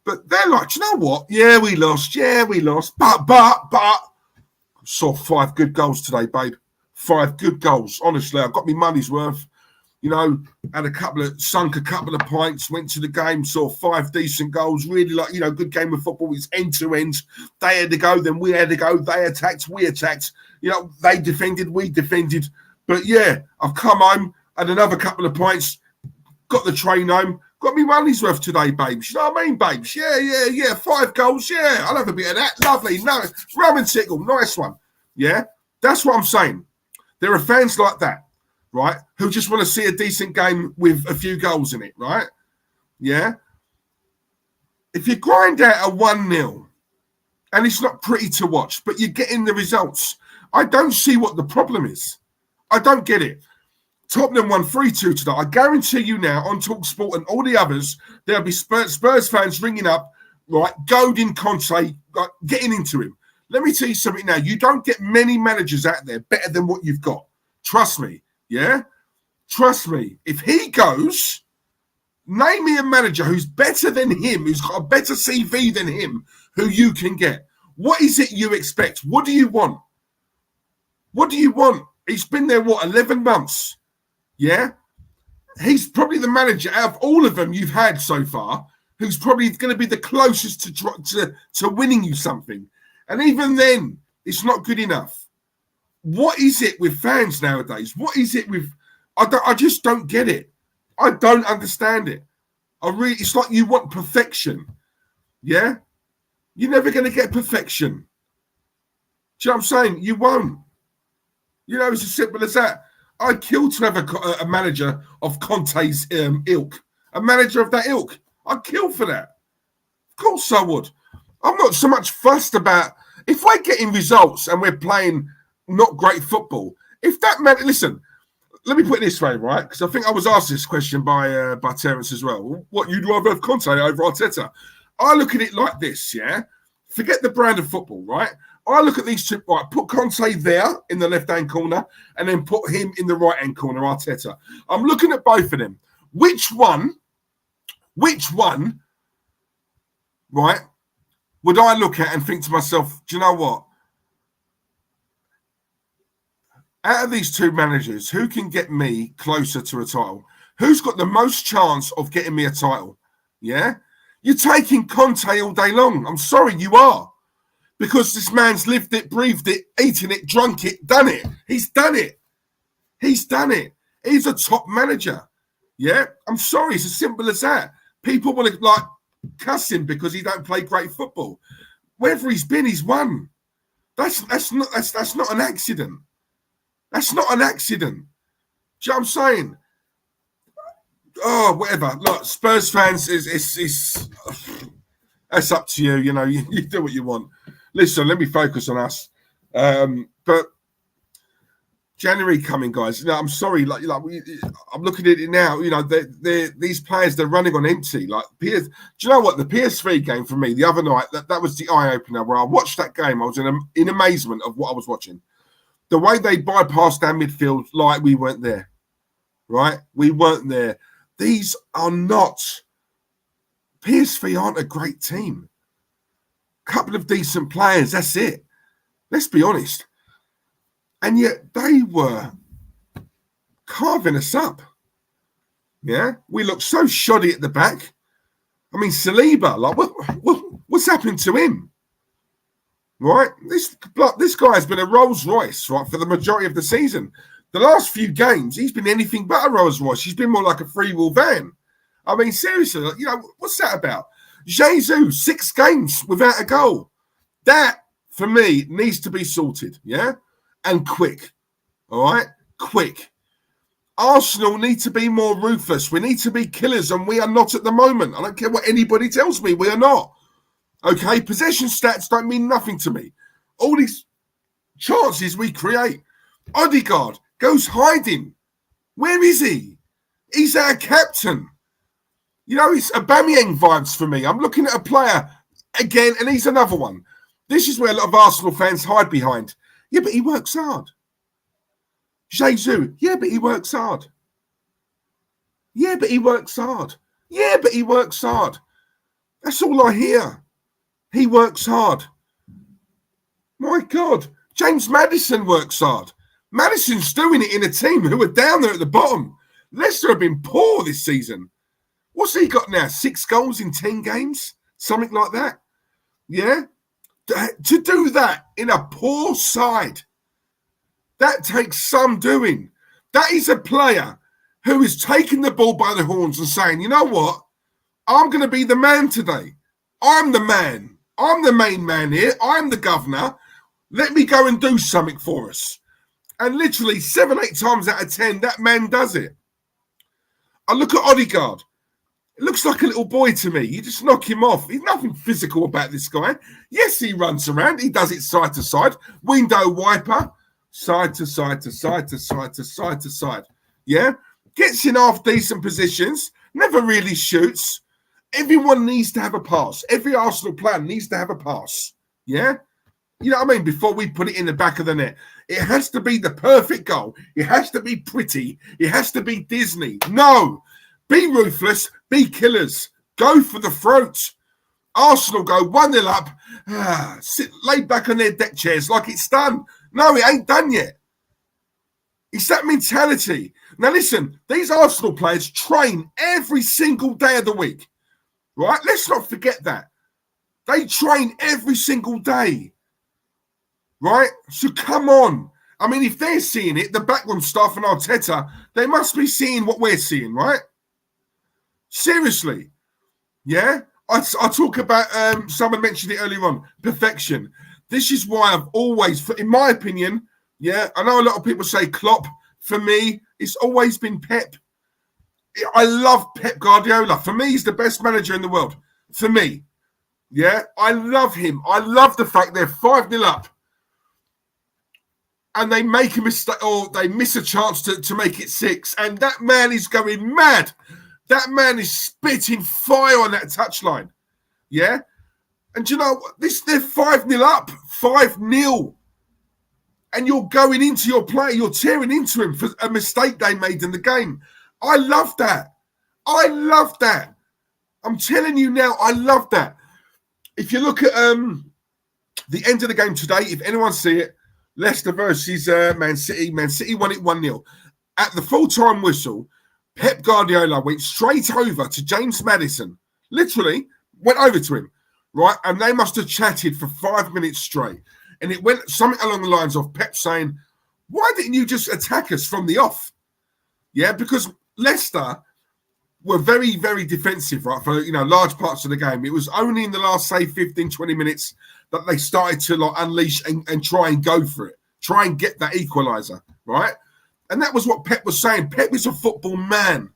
But they're like, you know what? Yeah, we lost. But saw 5 good goals today, babe. 5 good goals. Honestly, I got me money's worth. You know, sunk a couple of pints, went to the game, saw 5 decent goals. Really like, you know, good game of football. It's end to end. They had to go, then we had to go. They attacked, we attacked. You know, they defended, we defended. But yeah, I've come home, had another couple of pints, got the train home, got me money's worth today, babes. You know what I mean, babes? Yeah. 5 goals, yeah. I'll have a bit of that. Lovely. No, rum and tickle. Nice one. Yeah, that's what I'm saying. There are fans like that, right, who just want to see a decent game with a few goals in it, right? Yeah. If you grind out a 1-0 and it's not pretty to watch, but you're getting the results, I don't see what the problem is. I don't get it. Tottenham won 3-2 today. I guarantee you now on TalkSport and all the others, there'll be Spurs fans ringing up, right, goading Conte, like, getting into him. Let me tell you something now. You don't get many managers out there better than what you've got. Trust me, yeah? Trust me. If he goes, name me a manager who's better than him, who's got a better CV than him, who you can get. What is it you expect? What do you want? What do you want? He's been there, 11 months? Yeah? He's probably the manager out of all of them you've had so far who's probably going to be the closest to winning you something. And even then, it's not good enough. What is it with fans nowadays? What is it with... I just don't get it. I don't understand it. It's like you want perfection. Yeah? You're never going to get perfection. Do you know what I'm saying? You won't. You know, it's as simple as that. I'd kill to have a manager of Conte's ilk. A manager of that ilk. I'd kill for that. Of course I would. I'm not so much fussed about... If we're getting results and we're playing not great football, if that man... Listen, let me put it this way, right? Because I think I was asked this question by Terence as well. What, you'd rather have Conte over Arteta? I look at it like this, yeah? Forget the brand of football, right? I look at these two, right, put Conte there in the left-hand corner and then put him in the right-hand corner, Arteta. I'm looking at both of them. Which one, right, would I look at and think to myself, do you know what? Out of these two managers, who can get me closer to a title? Who's got the most chance of getting me a title? Yeah? You're taking Conte all day long. I'm sorry, you are. Because this man's lived it, breathed it, eaten it, drunk it, done it. He's done it. He's done it. He's a top manager. Yeah? I'm sorry, it's as simple as that. People want to like cuss him because he don't play great football. Wherever he's been, he's won. That's not an accident. That's not an accident. Do you know what I'm saying? Oh, whatever. Look, Spurs fans, it's that's up to you. You know, you do what you want. Listen, let me focus on us. But January coming, guys. You know, I'm sorry. I'm looking at it now. You know, these players, they're running on empty. Like, do you know what? The PSV game for me the other night, that was the eye opener where I watched that game. I was in amazement of what I was watching. The way they bypassed our midfield, like we weren't there, right? We weren't there. These are not. PSV aren't a great team. Couple of decent players. That's it. Let's be honest. And yet they were carving us up. Yeah, we looked so shoddy at the back. I mean, Saliba, like, what's happened to him? Right, this guy has been a Rolls Royce, right, for the majority of the season. The last few games, he's been anything but a Rolls Royce. He's been more like a free-wheel van. I mean, seriously, like, you know, what's that about? Jesus, 6 games without a goal. That, for me, needs to be sorted, yeah? And quick, all right? Quick. Arsenal need to be more ruthless. We need to be killers, and we are not at the moment. I don't care what anybody tells me. We are not. Okay? Possession stats don't mean nothing to me. All these chances we create. Odegaard goes hiding. Where is he? He's our captain. You know, it's Aubameyang vibes for me. I'm looking at a player again, and he's another one. This is where a lot of Arsenal fans hide behind. Yeah, but he works hard. Jesus, yeah, but he works hard. Yeah, but he works hard. Yeah, but he works hard. That's all I hear. He works hard. My God, James Maddison works hard. Maddison's doing it in a team who are down there at the bottom. Leicester have been poor this season. What's he got now? 6 goals in 10 games? Something like that? Yeah? To do that in a poor side, that takes some doing. That is a player who is taking the ball by the horns and saying, you know what? I'm going to be the man today. I'm the man. I'm the main man here. I'm the governor. Let me go and do something for us. And literally 7, 8 times out of 10, that man does it. I look at Odegaard. It looks like a little boy to me. You just knock him off. There's nothing physical about this guy. Yes, he runs around. He does it side to side. Window wiper. Side to side to side to side to side to side. Yeah? Gets in half decent positions. Never really shoots. Everyone needs to have a pass. Every Arsenal player needs to have a pass. Yeah? You know what I mean? Before we put it in the back of the net. It has to be the perfect goal. It has to be pretty. It has to be Disney. No. Be ruthless. Be killers. Go for the throat. Arsenal go 1-0 up. Sit laid back on their deck chairs like it's done. No, it ain't done yet. It's that mentality. Now listen, these Arsenal players train every single day of the week. Right? Let's not forget that. They train every single day. Right? So come on. I mean, if they're seeing it, the backroom staff and Arteta, they must be seeing what we're seeing, right? Seriously. Yeah? I talk about, someone mentioned it earlier on, perfection. This is why I've always, in my opinion, yeah, I know a lot of people say Klopp. For me, it's always been Pep. I love Pep Guardiola. For me, he's the best manager in the world. For me. Yeah, I love him. I love the fact they're 5-0 up. And they make a mistake, or they miss a chance to make it 6. And that man is going mad. That man is spitting fire on that touchline. Yeah? And you know, they're 5-0 up. 5-0. And you're going into your player. You're tearing into him for a mistake they made in the game. I love that. I love that. I'm telling you now, I love that. If you look at the end of the game today, if anyone see it, Leicester versus Man City. Man City won it 1-0. At the full-time whistle, Pep Guardiola went straight over to James Maddison. Literally went over to him, right? And they must have chatted for 5 minutes straight. And it went something along the lines of Pep saying, why didn't you just attack us from the off? Yeah, because Leicester were very, very defensive, right, for large parts of the game. It was only in the last, say, 15, 20 minutes that they started to unleash and try and go for it, try and get that equaliser, right? And that was what Pep was saying. Pep is a football man.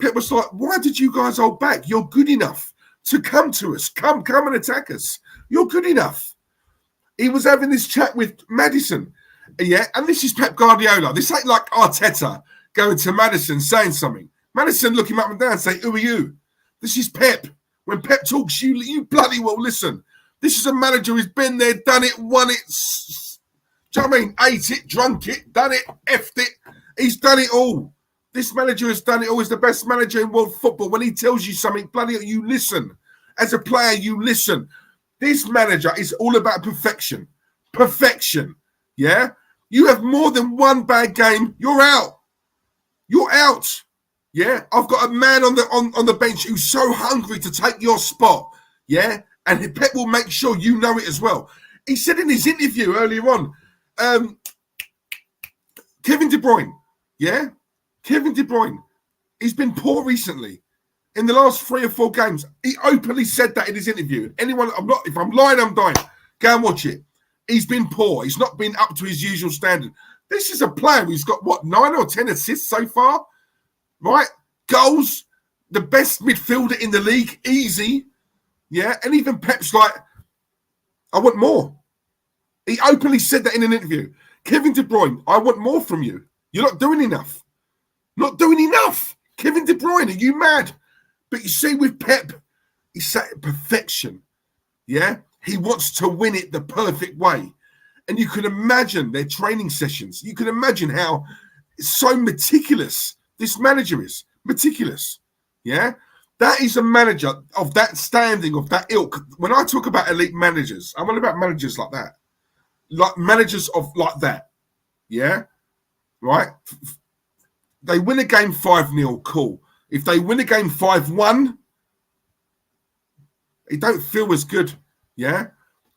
Pep was like, why did you guys hold back? You're good enough to come to us. Come and attack us. You're good enough. He was having this chat with Maddison. Yeah, and this is Pep Guardiola. This ain't like Arteta going to Maddison saying something. Maddison look him up and down and say, who are you? This is Pep. When Pep talks, you bloody well listen. This is a manager who's been there, done it, won it. Do you know what I mean? Ate it, drunk it, done it, effed it. He's done it all. This manager has done it all. He's the best manager in world football. When he tells you something, bloody hell, you listen. As a player, you listen. This manager is all about perfection. Perfection. Yeah? You have more than one bad game, you're out. You're out. Yeah? I've got a man on the bench who's so hungry to take your spot. Yeah? And Pep will make sure you know it as well. He said in his interview earlier on, Kevin De Bruyne, yeah? Kevin De Bruyne, he's been poor recently. In the last 3 or 4 games, he openly said that in his interview. If I'm lying, I'm dying. Go and watch it. He's been poor. He's not been up to his usual standard. This is a player who's got, 9 or 10 assists so far? Right? Goals, the best midfielder in the league, easy. Yeah? And even Pep's like, I want more. He openly said that in an interview. Kevin De Bruyne, I want more from you. You're not doing enough. Not doing enough. Kevin De Bruyne, are you mad? But you see with Pep, he's set perfection. Yeah? He wants to win it the perfect way. And you can imagine their training sessions. You can imagine how so meticulous this manager is. Meticulous. Yeah? That is a manager of that standing, of that ilk. When I talk about elite managers, I'm all about managers like that. Like managers of like that. Yeah? Right? They win a game 5-0, cool. If they win a game 5-1, it don't feel as good. Yeah?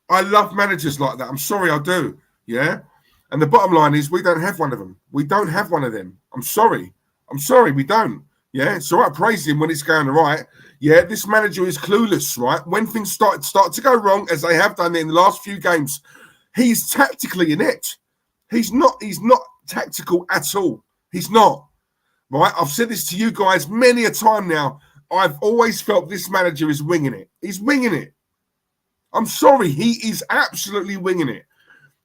I love managers like that. I'm sorry, I do. Yeah? And the bottom line is we don't have one of them. We don't have one of them. I'm sorry. We don't. Yeah? It's all right praising him when it's going all right. Yeah, this manager is clueless, right? When things start to go wrong, as they have done in the last few games, he's tactically inept. He's not tactical at all. He's not. Right? I've said this to you guys many a time now. I've always felt this manager is winging it. He's winging it. I'm sorry. He is absolutely winging it.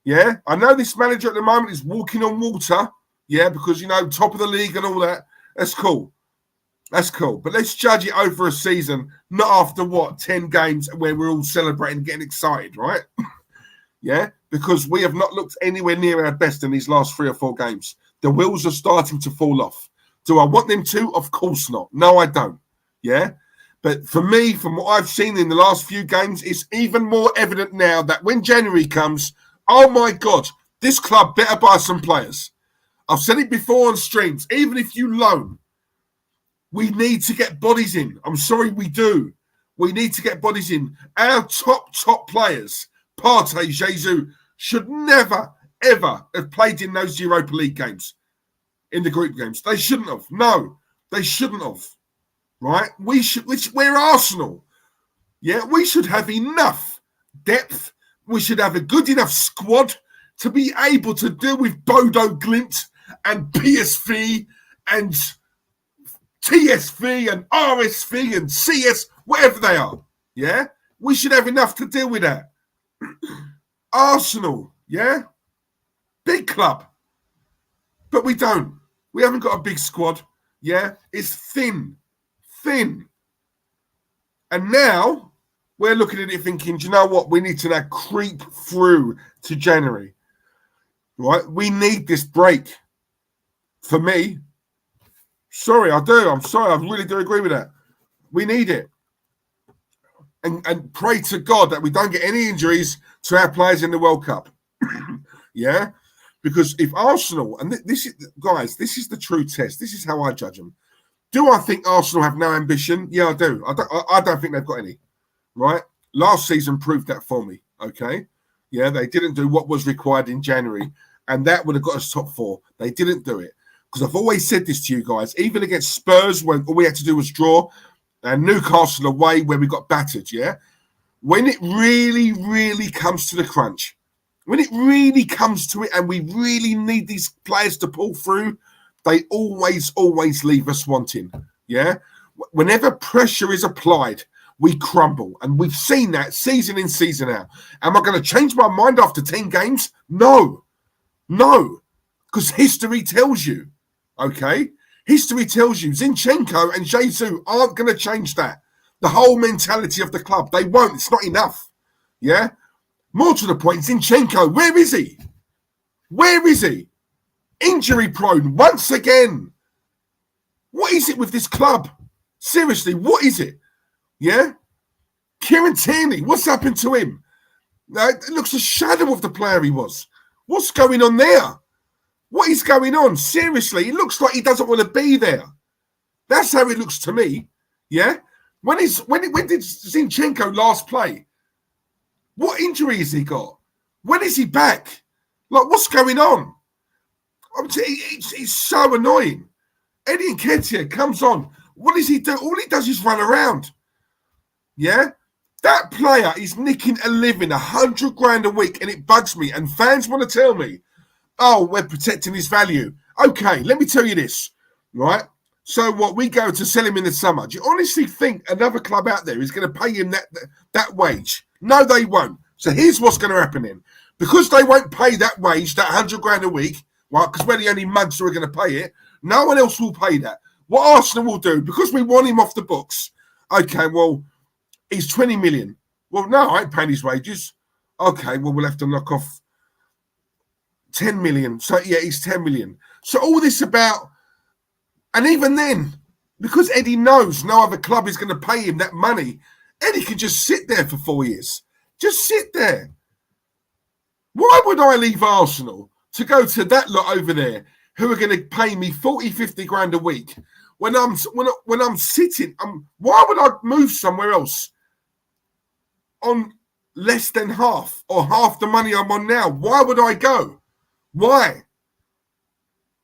Yeah? I know this manager at the moment is walking on water. Yeah? Because, top of the league and all that. That's cool. That's cool. But let's judge it over a season, not after, 10 games where we're all celebrating, getting excited, right? Yeah? Because we have not looked anywhere near our best in these last 3 or 4 games. The wheels are starting to fall off. Do I want them to? Of course not. No, I don't. Yeah? But for me, from what I've seen in the last few games, it's even more evident now that when January comes, oh my God, this club better buy some players. I've said it before on streams. Even if you loan, we need to get bodies in. I'm sorry, we do. We need to get bodies in. Our top players, Partey, Jesus, should never, ever have played in those Europa League games. In the group games. They shouldn't have. No, they shouldn't have. Right? We're Arsenal. Yeah, we should have enough depth. We should have a good enough squad to be able to deal with Bodo Glimt and PSV and TSV and RSV and CS, whatever they are. Yeah? We should have enough to deal with that. Arsenal, yeah? Big club. But we don't. We haven't got a big squad. Yeah? It's thin. And now we're looking at it thinking, do you know what? We need to now creep through to January. Right? We need this break. For me. Sorry, I do. I'm sorry. I really do agree with that. We need it. And pray to God that we don't get any injuries to our players in the World Cup. Yeah? Because if Arsenal, and this is, guys, this is the true test. This is how I judge them. Do I think Arsenal have no ambition? Yeah, I do. I don't think they've got any, right? Last season proved that for me, okay? Yeah, they didn't do what was required in January, and that would have got us top 4. They didn't do it. Because I've always said this to you guys, even against Spurs, when all we had to do was draw, and Newcastle away, where we got battered, yeah? When it really, really comes to the crunch, when it really comes to it and we really need these players to pull through, they always leave us wanting, yeah? Whenever pressure is applied, we crumble. And we've seen that season in, season out. Am I going to change my mind after 10 games? No. Because history tells you, okay? History tells you Zinchenko and Jesus aren't going to change that. The whole mentality of the club. They won't. It's not enough, yeah? More to the point, Zinchenko, where is he? Where is he? Injury prone once again. What is it with this club? Seriously, what is it? Yeah? Kieran Tierney, what's happened to him? It looks a shadow of the player he was. What's going on there? What is going on? Seriously, it looks like he doesn't want to be there. That's how it looks to me. Yeah? When did Zinchenko last play? What injury has he got? When is he back? Like, what's going on? It's so annoying. Eddie Nketiah comes on. What does he do? All he does is run around. Yeah? That player is nicking a living, 100 grand a week, and it bugs me. And fans want to tell me, oh, we're protecting his value. Okay, let me tell you this, right? So what, we go to sell him in the summer. Do you honestly think another club out there is going to pay him that wage? No, they won't. So here's what's going to happen then. Because they won't pay that wage, that 100 grand a week, right, because we're the only mugs who are going to pay it, no one else will pay that. What Arsenal will do, because we want him off the books, okay, well, he's 20 million. Well, no, I ain't paying his wages. Okay, well, we'll have to knock off 10 million. So, yeah, he's 10 million. So all this about, and even then, because Eddie knows no other club is going to pay him that money, Eddie can just sit there for 4 years. Just sit there. Why would I leave Arsenal to go to that lot over there who are going to pay me 40, 50 grand a week when I'm sitting? Why would I move somewhere else on less than half or half the money I'm on now? Why would I go? Why?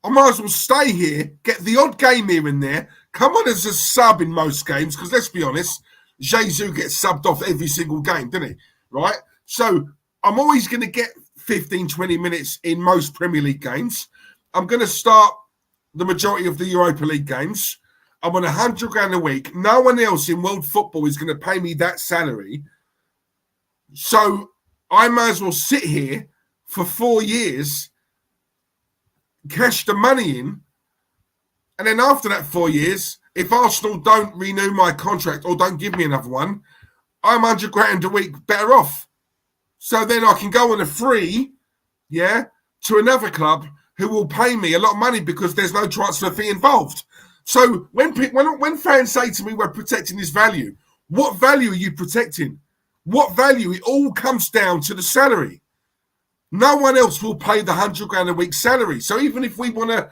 I might as well stay here, get the odd game here and there, come on as a sub in most games, because let's be honest, Jesus gets subbed off every single game, doesn't he? Right? So I'm always going to get 15, 20 minutes in most Premier League games. I'm going to start the majority of the Europa League games. I'm on 100 grand a week. No one else in world football is going to pay me that salary. So I might as well sit here for 4 years, cash the money in, and then after that 4 years, if Arsenal don't renew my contract or don't give me another one, I'm 100 grand a week better off. So then I can go on a free, yeah, to another club who will pay me a lot of money because there's no transfer fee involved. So when fans say to me, we're protecting his value, what value are you protecting? What value? It all comes down to the salary. No one else will pay the 100 grand a week salary. So even if we want to,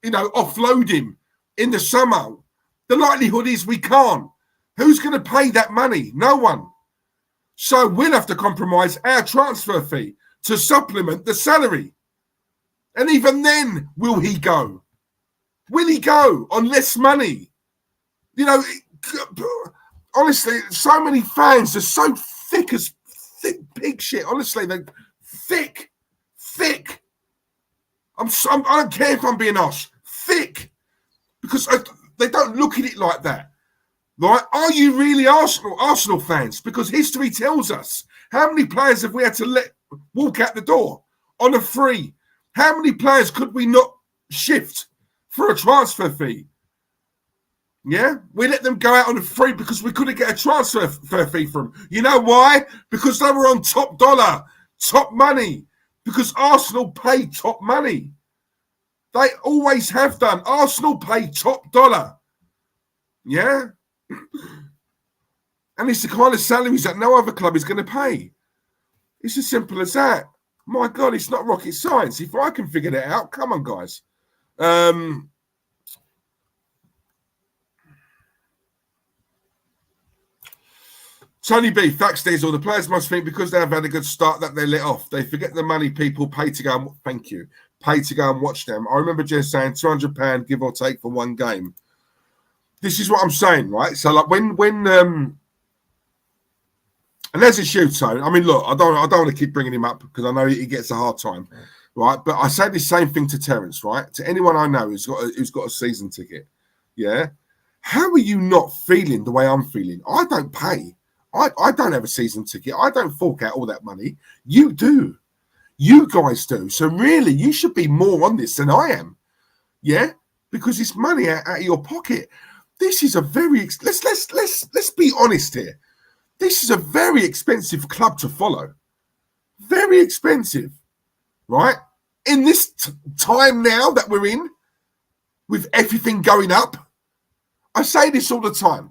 offload him in the summer, the likelihood is we can't. Who's going to pay that money? No one. So we'll have to compromise our transfer fee to supplement the salary. And even then, will he go? Will he go on less money? Honestly, so many fans are so thick pig shit. Honestly, they're thick. I don't care if I'm being harsh. Thick. Because they don't look at it like that. Right? Are you really Arsenal fans? Because history tells us. How many players have we had to let walk out the door on a free? How many players could we not shift for a transfer fee? Yeah? We let them go out on a free because we couldn't get a transfer fee from them. You know why? Because they were on top dollar, top money. Because Arsenal pay top money. They always have done. Arsenal pay top dollar. Yeah? And it's the kind of salaries that no other club is going to pay. It's as simple as that. My God, it's not rocket science. If I can figure that out, come on, guys. Tony B, facts Diesel. The players must think because they have had a good start that they let off. They forget the money people pay to go and thank you. Pay to go and watch them. I remember just saying £200 give or take for one game. This is what I'm saying, right? So like when and there's a shootout. I mean, look, I don't want to keep bringing him up because I know he gets a hard time, right? But I say the same thing to Terence, right? To anyone I know who's got a season ticket, yeah. How are you not feeling the way I'm feeling? I don't pay. I don't have a season ticket. I don't fork out all that money. You do. You guys do. So really, you should be more on this than I am. Yeah? Because it's money out of your pocket. This is a very let's be honest here. This is a very expensive club to follow. Very expensive. Right? In this time now that we're in, with everything going up, I say this all the time.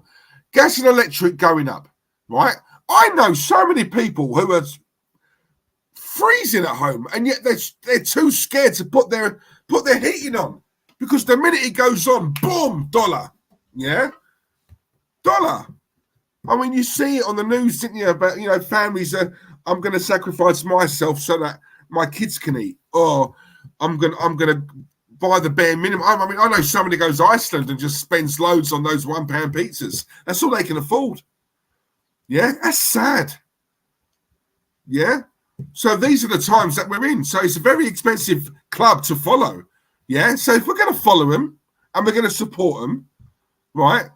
Gas and electric going up. Right, I know so many people who are freezing at home, and yet they're too scared to put their heating on because the minute it goes on, boom, dollar, yeah, dollar. I mean, you see it on the news, didn't you? About families are, I'm going to sacrifice myself so that my kids can eat, or I'm gonna buy the bare minimum. I mean, I know somebody goes to Iceland and just spends loads on those £1 pizzas. That's all they can afford. Yeah, that's sad. Yeah. So these are the times that we're in. So it's a very expensive club to follow. Yeah. So if we're going to follow them and we're going to support them, right,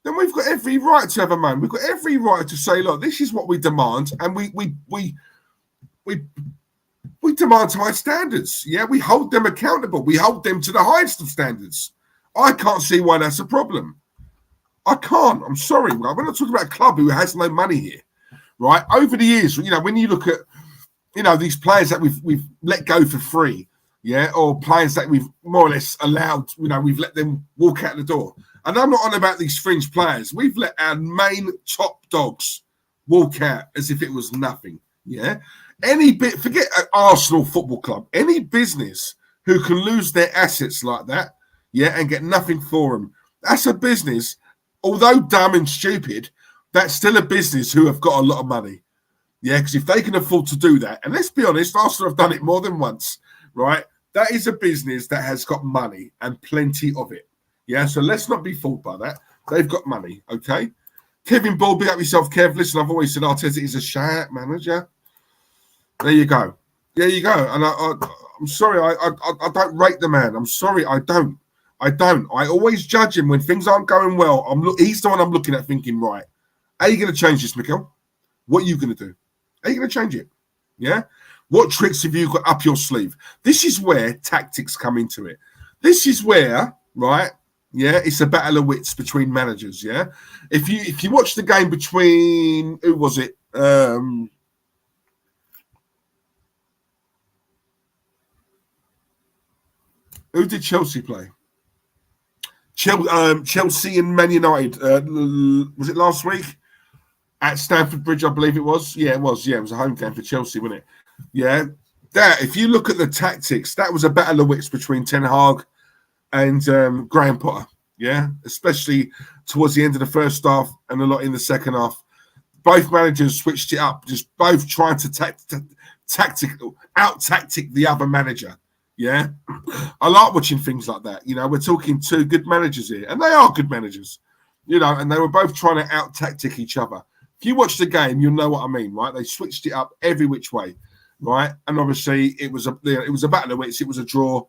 then we've got every right to have a man. We've got every right to say, look, this is what we demand, and we demand high standards. Yeah, we hold them accountable. We hold them to the highest of standards. I can't see why that's a problem. I can't. I'm sorry. We're not talking about a club who has no money here, right? Over the years, when you look at, these players that we've let go for free, yeah, or players that we've more or less allowed, we've let them walk out the door. And I'm not on about these fringe players. We've let our main top dogs walk out as if it was nothing, yeah? Forget an Arsenal Football Club. Any business who can lose their assets like that, yeah, and get nothing for them, that's a business. Although dumb and stupid, that's still a business who have got a lot of money. Yeah, because if they can afford to do that, and let's be honest, Arsenal have done it more than once, right? That is a business that has got money and plenty of it. Yeah, so let's not be fooled by that. They've got money, okay? Kevin Ball, big up yourself, Kev. Listen, I've always said Arteta is a shat manager. There you go. There you go. And I'm sorry, I don't rate the man. I'm sorry, I don't. I always judge him when things aren't going well. He's the one I'm looking at thinking, right, are you going to change this, Mikkel? What are you going to do? Are you going to change it? Yeah? What tricks have you got up your sleeve? This is where tactics come into it. This is where, right, yeah, it's a battle of wits between managers, yeah? If you watch the game between, who was it? Who did Chelsea play? Chelsea and Man United. Was it last week at Stamford Bridge? I believe it was. Yeah, it was. Yeah, it was a home game for Chelsea, wasn't it? Yeah. If you look at the tactics, that was a battle of wits between Ten Hag and Graham Potter. Yeah, especially towards the end of the first half and a lot in the second half. Both managers switched it up, just both trying to out-tactic the other manager. Yeah, I like watching things like that. We're talking two good managers here, and they are good managers. And they were both trying to out-tactic each other. If you watch the game, you'll know what I mean, right? They switched it up every which way, right? And obviously, it was a battle of wits. It was a draw.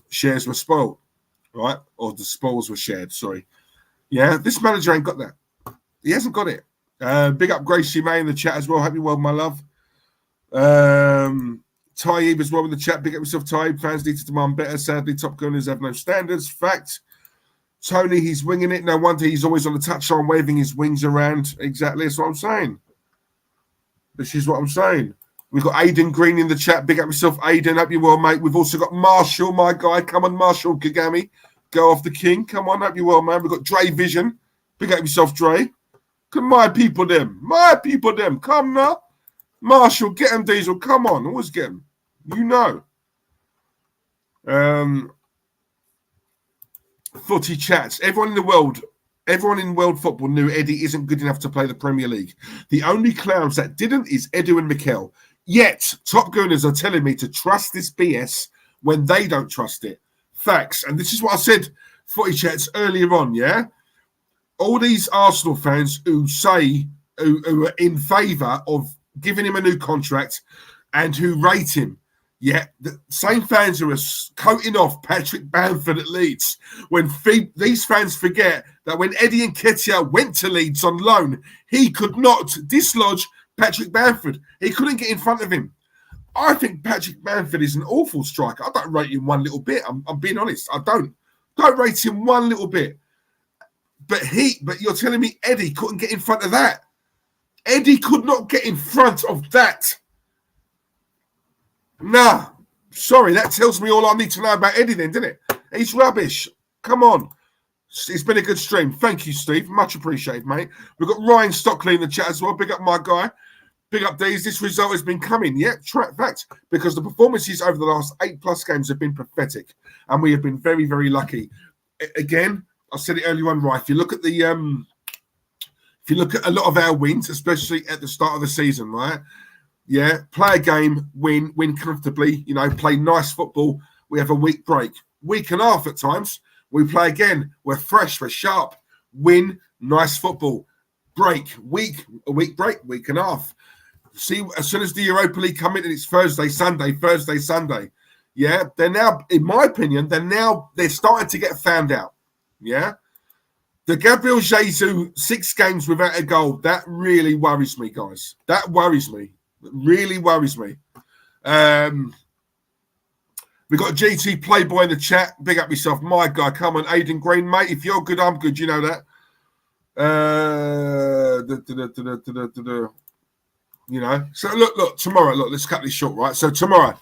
Shares were spoiled, right? Or the spoils were shared. Sorry. Yeah, this manager ain't got that. He hasn't got it. Big up Gracie May in the chat as well. Hope you're well, my love. Taib as well in the chat. Big up yourself, Taib. Fans need to demand better. Sadly, top gunners have no standards. Fact. Tony, he's winging it. No wonder he's always on the touchline waving his wings around. Exactly. That's what I'm saying. This is what I'm saying. We've got Aidan Green in the chat. Big up yourself, Aidan. Hope you're well, mate. We've also got Marshall, my guy. Come on, Marshall Kagami. Go off the king. Come on. Hope you're well, man. We've got Dre Vision. Big up yourself, Dre. Come my people, them. My people, them. Come now. Marshall, get him, Diesel. Come on, always get him. You know. Footy chats. Everyone in world football knew Eddie isn't good enough to play the Premier League. The only clowns that didn't is Edu and Mikel. Yet, top gooners are telling me to trust this BS when they don't trust it. Facts. And this is what I said, footy chats, earlier on, yeah? All these Arsenal fans who say, who are in favour of giving him a new contract and who rate him, yeah, the same fans who are coating off Patrick Bamford at Leeds. When these fans forget that when Eddie Nketiah went to Leeds on loan, he could not dislodge Patrick Bamford. He couldn't get in front of him. I think Patrick Bamford is an awful striker. I don't rate him one little bit. I'm being honest. I don't rate him one little bit. But you're telling me Eddie couldn't get in front of that? Eddie could not get in front of that. Nah, sorry, that tells me all I need to know about Eddie then, didn't it? He's rubbish. Come on. It's been a good stream. Thank you, Steve. Much appreciated, mate. We've got Ryan Stockley in the chat as well. Big up my guy. Big up, D's. This result has been coming. Yeah, fact. Because the performances over the last 8+ games have been pathetic. And we have been very, very lucky. Again, I said it earlier on, right? If you look at a lot of our wins, especially at the start of the season, right? Yeah, play a game, win comfortably, play nice football. We have a week break. Week and a half at times. We play again. We're fresh, we're sharp. Win, nice football. Break, a week break, week and a half. See, as soon as the Europa League come in and it's Thursday, Sunday. Yeah, they're now, in my opinion, they're starting to get found out. Yeah. The Gabriel Jesus 6 games without a goal, that really worries me, guys. That worries me. It really worries me. We got GT Playboy in the chat. Big up yourself, my guy. Come on, Aidan Green, mate. If you're good, I'm good. You know that. So look, tomorrow, let's cut this short, right? So tomorrow,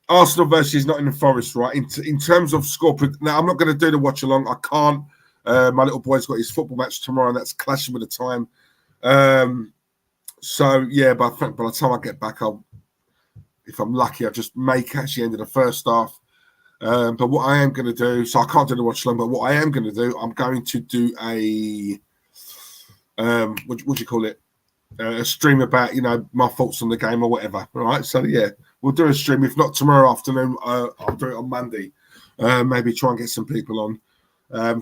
Arsenal versus Nottingham Forest, right? In terms of score, now I'm not going to do the watch along. I can't. My little boy's got his football match tomorrow, and that's clashing with the time. So yeah, but I think by the time I get back, if I'm lucky, I'll just may catch the end of the first half. But what I am going to do, so I can't do the watch along, but what I am going to do, I'm going to do a what do you call it? A stream about my thoughts on the game or whatever. All right, so yeah, we'll do a stream. If not tomorrow afternoon, I'll do it on Monday. Maybe try and get some people on.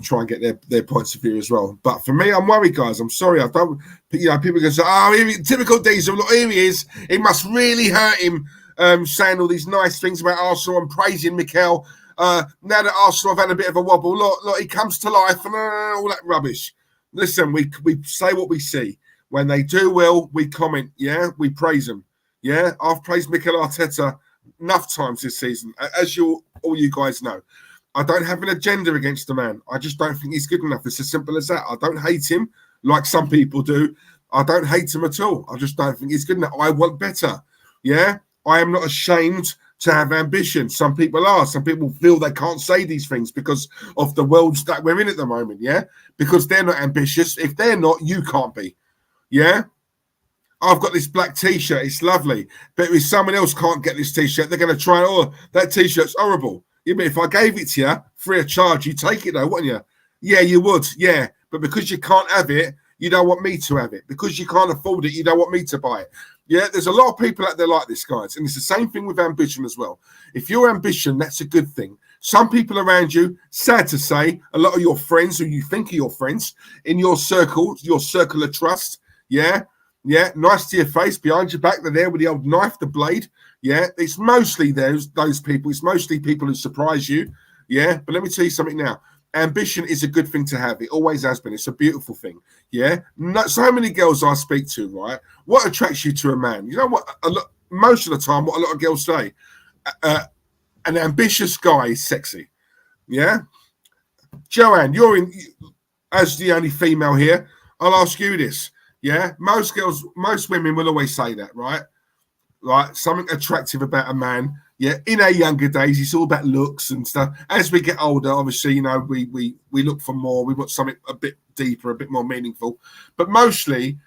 Try and get their points of view as well. But for me, I'm worried, guys. I'm sorry. I don't. People can say, "Oh, typical Diesel. Look, here he is. It must really hurt him." Saying all these nice things about Arsenal and praising Mikel. Now that Arsenal have had a bit of a wobble, look, he comes to life and all that rubbish. Listen, we say what we see. When they do well, we comment. Yeah, we praise them. Yeah, I've praised Mikel Arteta enough times this season, as all you guys know. I don't have an agenda against the man. I just don't think he's good enough. It's as simple as that. I don't hate him like some people do. I don't hate him at all. I just don't think he's good enough. I want better. Yeah, I am not ashamed to have ambition. Some people are. Some people feel they can't say these things because of the worlds that we're in at the moment. Yeah, because they're not ambitious. If they're not, you can't be. Yeah. I've got this black T-shirt. It's lovely. But if someone else can't get this T-shirt, they're going to try, that T-shirt's horrible. Yeah, but if I gave it to you free of charge, you'd take it though, wouldn't you? Yeah, you would. Yeah. But because you can't have it, you don't want me to have it. Because you can't afford it, you don't want me to buy it. Yeah, there's a lot of people out there like this, guys. And it's the same thing with ambition as well. If you're ambition, that's a good thing. Some people around you, sad to say, a lot of your friends who you think are your friends, in your circle of trust, yeah, nice to your face, behind your back, they're there with the old knife, the blade. Yeah, it's mostly those people. It's mostly people who surprise you. Yeah, but let me tell you something now. Ambition is a good thing to have. It always has been. It's a beautiful thing. Yeah, so many girls I speak to, right? What attracts you to a man? You know what? Most of the time, what a lot of girls say, an ambitious guy is sexy. Yeah, Joanne, you're in as the only female here. I'll ask you this. Yeah, most women will always say that, right? Like something attractive about a man. Yeah, in our younger days, it's all about looks and stuff. As we get older, obviously, we look for more. We want something a bit deeper, a bit more meaningful. But mostly,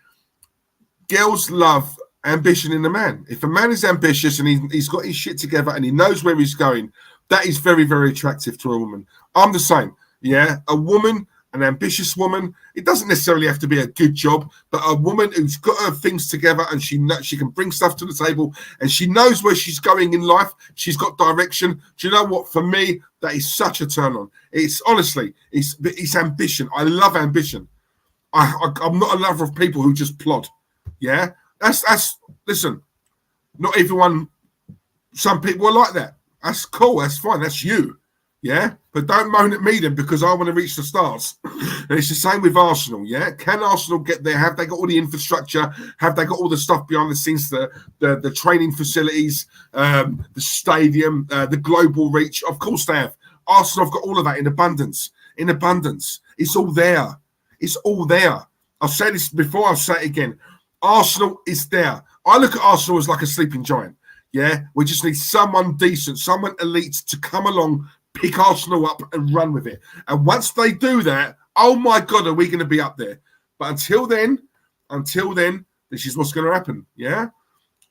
girls love ambition in the man. If a man is ambitious and he's got his shit together and he knows where he's going, that is very, very attractive to a woman. I'm the same. Yeah, a woman, an ambitious woman. It doesn't necessarily have to be a good job, but a woman who's got her things together and she can bring stuff to the table and she knows where she's going in life. She's got direction. Do you know what? For me, that is such a turn on. It's honestly, it's ambition. I love ambition. I'm not a lover of people who just plod. Yeah, that's. Listen, not everyone. Some people are like that. That's cool. That's fine. That's you. Yeah, but don't moan at me then because I want to reach the stars. And it's the same with Arsenal. Yeah, can Arsenal get there? Have they got all the infrastructure? Have they got all the stuff behind the scenes? The training facilities, the stadium, the global reach. Of course they have. Arsenal have got all of that in abundance. In abundance, it's all there. It's all there. I've said this before. I'll say it again. Arsenal is there. I look at Arsenal as like a sleeping giant. Yeah, we just need someone decent, someone elite to come along, pick Arsenal up and run with it. And once they do that, oh my God, are we going to be up there? But until then, this is what's going to happen. Yeah,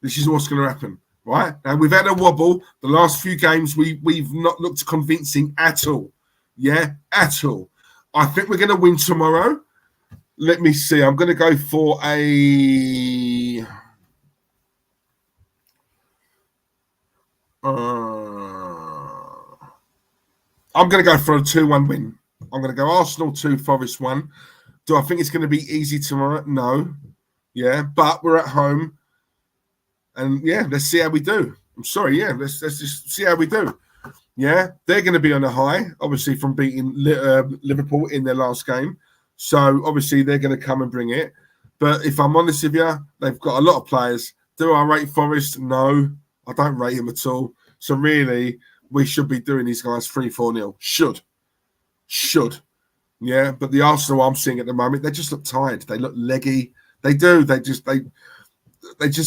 this is what's going to happen. Right? And we've had a wobble. The last few games, we've not looked convincing at all. Yeah, at all. I think we're going to win tomorrow. Let me see. I'm going to go for a... I'm going to go for a 2-1 win. I'm going to go Arsenal 2, Forest 1. Do I think it's going to be easy tomorrow? No. Yeah, but we're at home. And, yeah, let's see how we do. I'm sorry, yeah, let's just see how we do. Yeah, they're going to be on a high, obviously, from beating Liverpool in their last game. So, obviously, they're going to come and bring it. But if I'm honest with you, they've got a lot of players. Do I rate Forest? No, I don't rate him at all. So, really, we should be doing these guys 3-4-0. Should. Yeah, but the Arsenal I'm seeing at the moment, they just look tired. They look leggy. They do. They just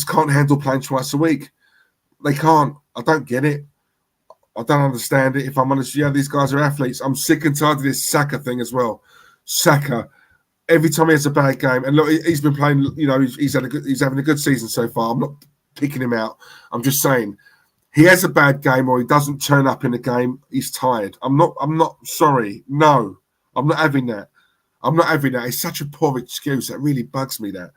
can't handle playing twice a week. They can't. I don't get it. I don't understand it. If I'm honest, yeah, these guys are athletes. I'm sick and tired of this Saka thing as well. Saka, every time he has a bad game, and look, he's been playing. You know, he's having a good season so far. I'm not picking him out. I'm just saying, he has a bad game or he doesn't turn up in a game. He's tired. I'm not sorry. No, I'm not having that. It's such a poor excuse. That really bugs me. That,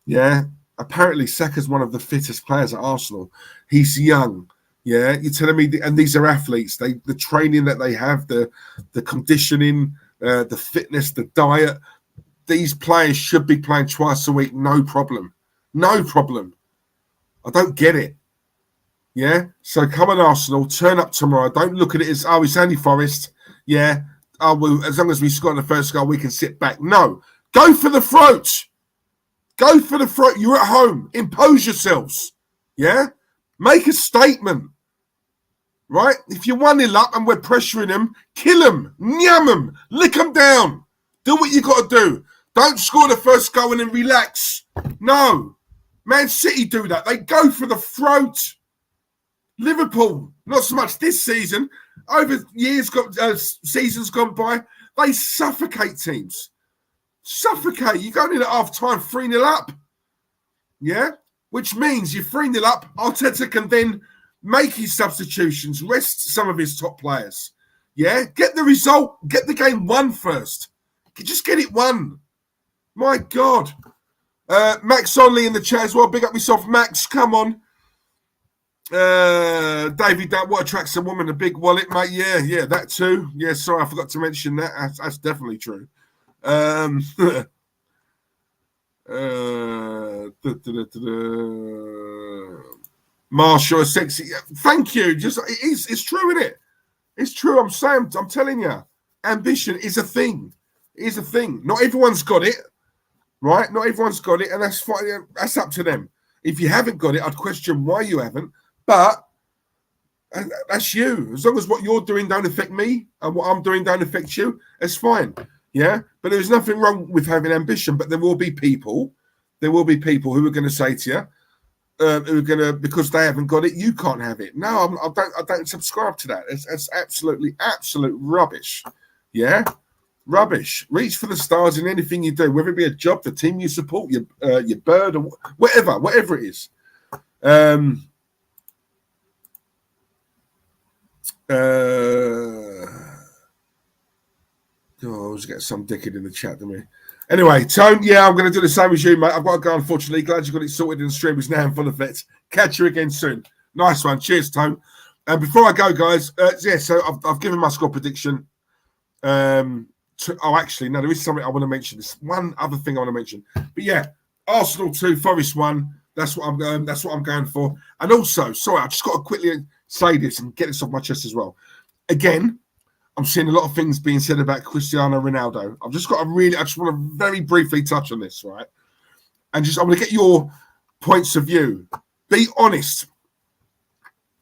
yeah. Apparently, Saka's one of the fittest players at Arsenal. He's young. Yeah, you're telling me, and these are athletes. The training that they have, the conditioning, the fitness, the diet. These players should be playing twice a week, no problem. No problem. I don't get it. Yeah, so come on, Arsenal, turn up tomorrow. Don't look at it as, it's only Forest. Yeah, well, as long as we score in the first goal, we can sit back. No, go for the throat. Go for the throat. You're at home. Impose yourselves. Yeah, make a statement. Right? If you're 1-0 up and we're pressuring them, kill them, nyam them, lick them down. Do what you got to do. Don't score the first goal and then relax. No. Man City do that. They go for the throat. Liverpool, not so much this season. Over seasons gone by, they suffocate teams. Suffocate. You go in at half time 3-0 up. Yeah? Which means you're 3-0 up. Arteta can then make his substitutions, rest some of his top players. Yeah? Get the result. Get the game won first. Just get it won. My God. Max Onley in the chat as well. Big up yourself, Max. Come on. David, that what attracts a woman? A big wallet, mate. Yeah, that too. Yeah, sorry, I forgot to mention that. That's definitely true. Marshall is sexy. Thank you. It's true, isn't it? It's true. I'm telling you, ambition is a thing. It is a thing. Not everyone's got it, right? Not everyone's got it, and that's fine. That's up to them. If you haven't got it, I'd question why you haven't. But that's you. As long as what you're doing don't affect me and what I'm doing don't affect you, it's fine. Yeah. But there's nothing wrong with having ambition. But there will be people who are going to say to you, who are going to, because they haven't got it, you can't have it. No, I don't subscribe to that. It's absolute rubbish. Yeah. Rubbish. Reach for the stars in anything you do, whether it be a job, the team you support, your bird, or whatever it is. I was getting some dickhead in the chat to me. Anyway, Tone, yeah, I'm going to do the same as you, mate. I've got to go, unfortunately. Glad you got it sorted in the stream. It's now in full effect. Catch you again soon. Nice one. Cheers, Tone. And before I go, guys, so I've given my score prediction. Actually, no, there is something I want to mention. There's one other thing I want to mention. But yeah, Arsenal 2, Forest 1. That's what I'm going for. And also, sorry, I just got to quickly say this and get this off my chest as well. Again, I'm seeing a lot of things being said about Cristiano Ronaldo. I just want to very briefly touch on this, right? And I want to get your points of view. Be honest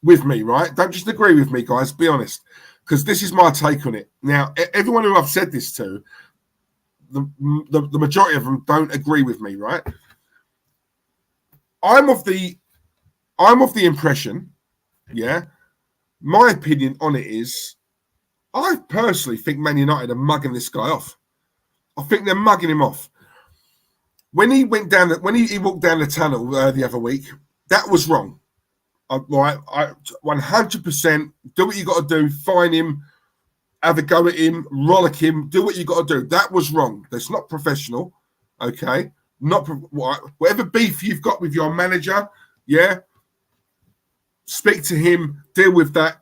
with me, right? Don't just agree with me, guys. Be honest. Because this is my take on it. Now, everyone who I've said this to, the majority of them don't agree with me, right? I'm of the impression, yeah, my opinion on it is, I personally think Man United are mugging this guy off. I think they're mugging him off. When he walked down the tunnel the other week, that was wrong. Right, 100% do what you got to do. Fine him, have a go at him, rollick him. Do what you got to do. That was wrong. That's not professional. Okay, whatever beef you've got with your manager, yeah, speak to him. Deal with that.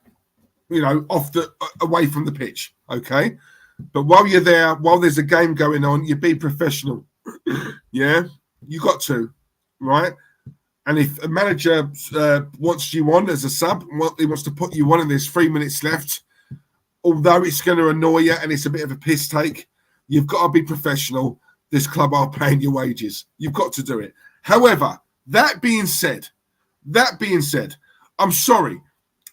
Away from the pitch. Okay, but while you're there, while there's a game going on, you be professional. Yeah, you got to, right? And if a manager wants you on as a sub, he wants to put you on and there's 3 minutes left, although it's going to annoy you and it's a bit of a piss take, you've got to be professional. This club are paying your wages. You've got to do it. However, that being said, I'm sorry.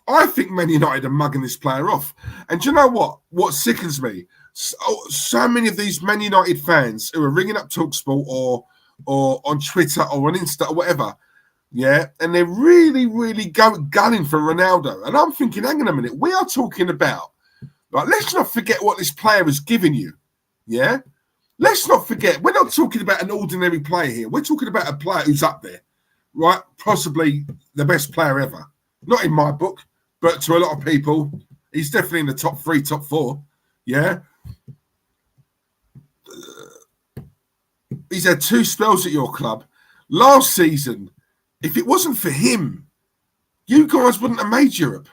I think Man United are mugging this player off. And do you know what? What sickens me? So many of these Man United fans who are ringing up TalkSport or on Twitter or on Insta or whatever, yeah, and they're really, really gunning for Ronaldo. And I'm thinking, hang on a minute, we are talking about, right, let's not forget what this player has given you, yeah? Let's not forget, we're not talking about an ordinary player here. We're talking about a player who's up there, right? Possibly the best player ever. Not in my book, but to a lot of people, he's definitely in the top 3, top 4, yeah? He's had 2 spells at your club. Last season, if it wasn't for him, you guys wouldn't have made Europe,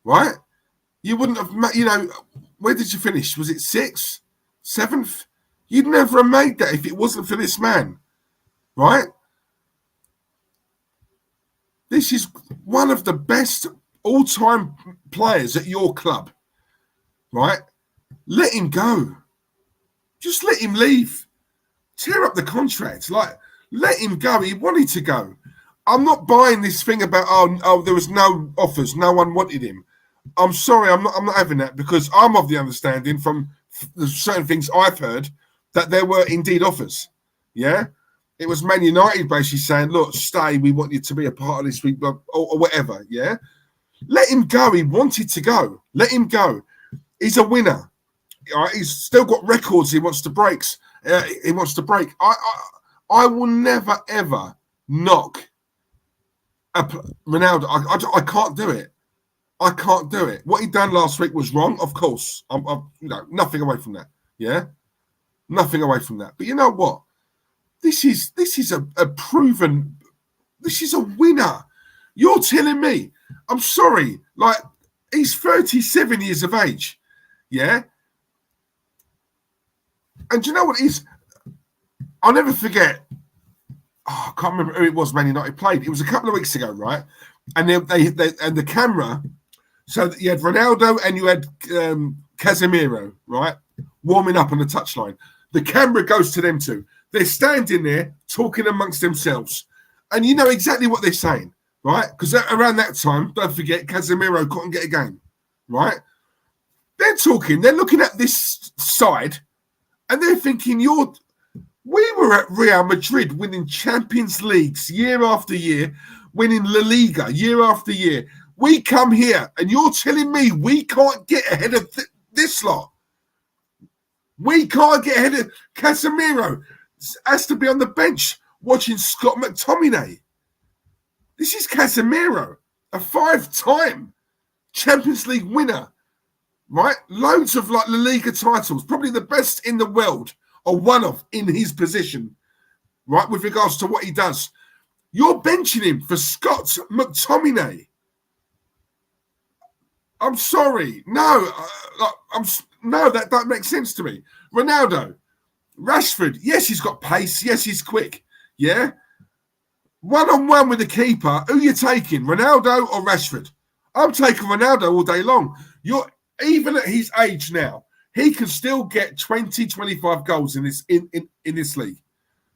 right? You wouldn't have, where did you finish? Was it 6th, 7th? You'd never have made that if it wasn't for this man, right? This is one of the best all-time players at your club, right? Let him go. Just let him leave. Tear up the contract. Let him go. He wanted to go. I'm not buying this thing about there was no offers, no one wanted him. I'm sorry, I'm not having that, because I'm of the understanding from the certain things I've heard that there were indeed offers. Yeah, it was Man United basically saying, "Look, stay. We want you to be a part of this week, or whatever." Yeah, let him go. He wanted to go. Let him go. He's a winner. All right? He's still got records he wants to break. I will never ever knock Ronaldo. I can't do it. I can't do it. What he done last week was wrong, of course. I'm nothing away from that. Yeah, nothing away from that. But you know what? This is a proven. This is a winner. You're telling me? I'm sorry. He's 37 years of age. Yeah. And do you know what it is? I'll never forget. I can't remember who it was Man United played. It was a couple of weeks ago, right? And they and the camera. So you had Ronaldo and you had Casemiro, right? Warming up on the touchline. The camera goes to them two. They're standing there talking amongst themselves. And you know exactly what they're saying, right? Because around that time, don't forget, Casemiro couldn't get a game, right? They're talking. They're looking at this side and they're thinking, we were at Real Madrid winning Champions Leagues year after year, winning La Liga year after year. We come here and you're telling me we can't get ahead of this lot. We can't get ahead of Casemiro. Has to be on the bench watching Scott McTominay. This is Casemiro, a 5-time Champions League winner, right? Loads of like La Liga titles, probably the best in the world, or one of in his position, right? With regards to what he does. You're benching him for Scott McTominay. I'm sorry. No, that don't make sense to me. Ronaldo, Rashford, yes, he's got pace. Yes, he's quick. Yeah. One-on-one with the keeper, who you taking, Ronaldo or Rashford? I'm taking Ronaldo all day long. Even at his age now, he can still get 20, 25 goals in this league.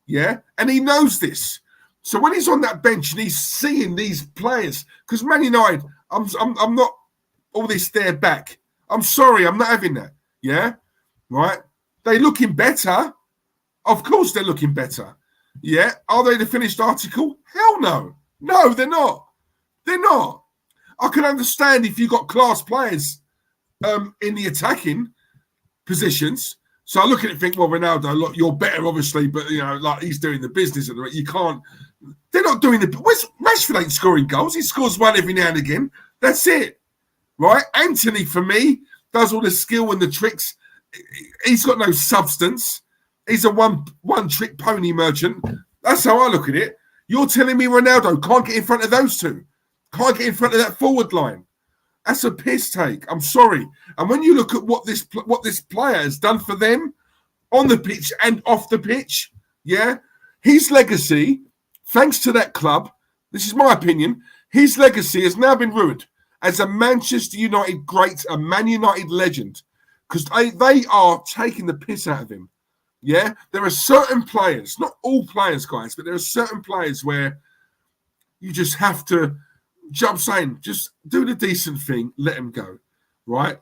Yeah? And he knows this. So when he's on that bench and he's seeing these players, because Man United, I'm not all this there back. I'm sorry, I'm not having that. Yeah? Right? They looking better. Of course they're looking better. Yeah. Are they the finished article? Hell no. No, they're not. They're not. I can understand if you've got class players in the attacking positions. So I look at it and think, well, Ronaldo, look, you're better, obviously, but, you know, like he's doing the business. You can't. They're not doing Rashford ain't scoring goals. He scores one every now and again. That's it. Right? Anthony, for me, does all the skill and the tricks. He's got no substance. He's a one-trick pony merchant. That's how I look at it. You're telling me Ronaldo can't get in front of those two. Can't get in front of that forward line. That's a piss take. I'm sorry. And when you look at what this player has done for them on the pitch and off the pitch, yeah, his legacy, thanks to that club, this is my opinion, his legacy has now been ruined as a Manchester United great, a Man United legend, because they are taking the piss out of him. Yeah, there are certain players, not all players, guys, but there are certain players where you just have to, I'm saying, just do the decent thing, let him go, right?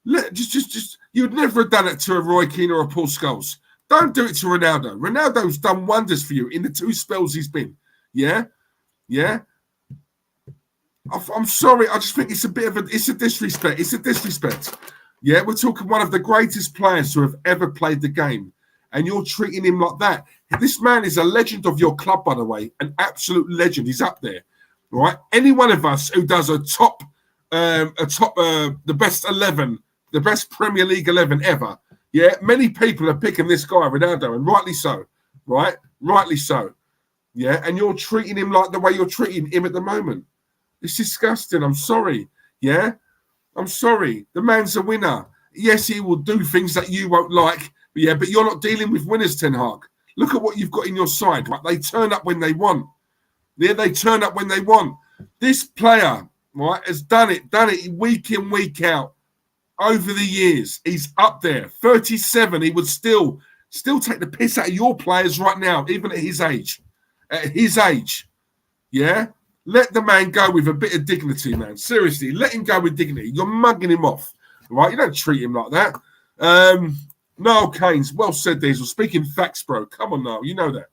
You'd never have done it to a Roy Keane or a Paul Scholes. Don't do it to Ronaldo. Ronaldo's done wonders for you in the 2 spells he's been. Yeah, yeah. I'm sorry. I just think it's a disrespect. It's a disrespect. Yeah, we're talking one of the greatest players to have ever played the game. And you're treating him like that. This man is a legend of your club, by the way, an absolute legend. He's up there, right? Any one of us who does the best 11, the best Premier League 11 ever, yeah, many people are picking this guy, Ronaldo, and rightly so, right? Rightly so, yeah. And you're treating him like the way you're treating him at the moment. It's disgusting. I'm sorry, yeah. I'm sorry. The man's a winner. Yes, he will do things that you won't like. Yeah, but you're not dealing with winners, Ten Hag. Look at what you've got in your side. Right? They turn up when they want. Yeah, they turn up when they want. This player, right, has done it week in, week out over the years. He's up there. 37, he would still take the piss out of your players right now, even at his age. At his age. Yeah? Let the man go with a bit of dignity, man. Seriously, let him go with dignity. You're mugging him off, right? You don't treat him like that. Niall Keynes, well said, Diesel. Speaking facts, bro. Come on, Niall. You know that.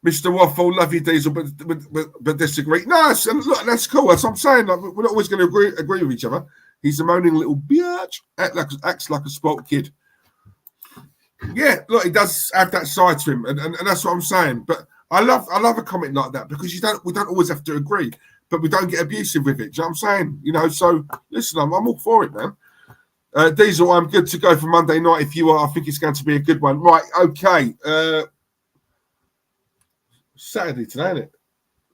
Mr. Waffle, love you, Diesel, but disagree. No, look, that's cool. That's what I'm saying. Like, we're not always going to agree with each other. He's a moaning little bitch. Acts like a spoilt kid. Yeah, look, he does have that side to him, and that's what I'm saying. But I love a comment like that because we don't always have to agree, but we don't get abusive with it. Do you know what I'm saying? You know, so listen, I'm all for it, man. Diesel, I'm good to go for Monday night. If you are, I think it's going to be a good one. Right, okay. Saturday today, isn't it?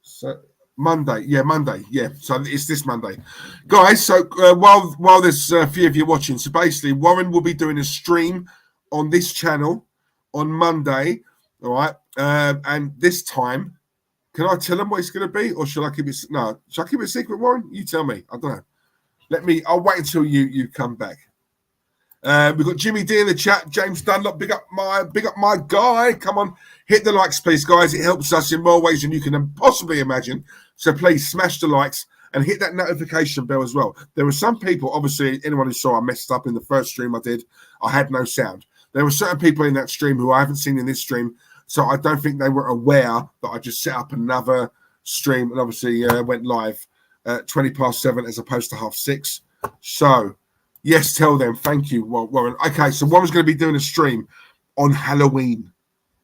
So Monday, yeah. So it's this Monday, guys. So while there's a few of you watching, so basically Warren will be doing a stream on this channel on Monday, all right? And this time, can I tell them what it's going to be, or should I keep it? No, should I keep it a secret, Warren? You tell me. I don't know. I'll wait until you come back. We've got Jimmy D in the chat. James Dunlop, big up my guy. Come on, hit the likes, please, guys. It helps us in more ways than you can possibly imagine. So please smash the likes and hit that notification bell as well. There were some people, obviously, anyone who saw I messed up in the first stream I did. I had no sound. There were certain people in that stream who I haven't seen in this stream, so I don't think they were aware that I just set up another stream and obviously went live. 7:20 as opposed to 6:30. So, yes, tell them. Thank you, Warren. Okay, so Warren's going to be doing a stream on Halloween,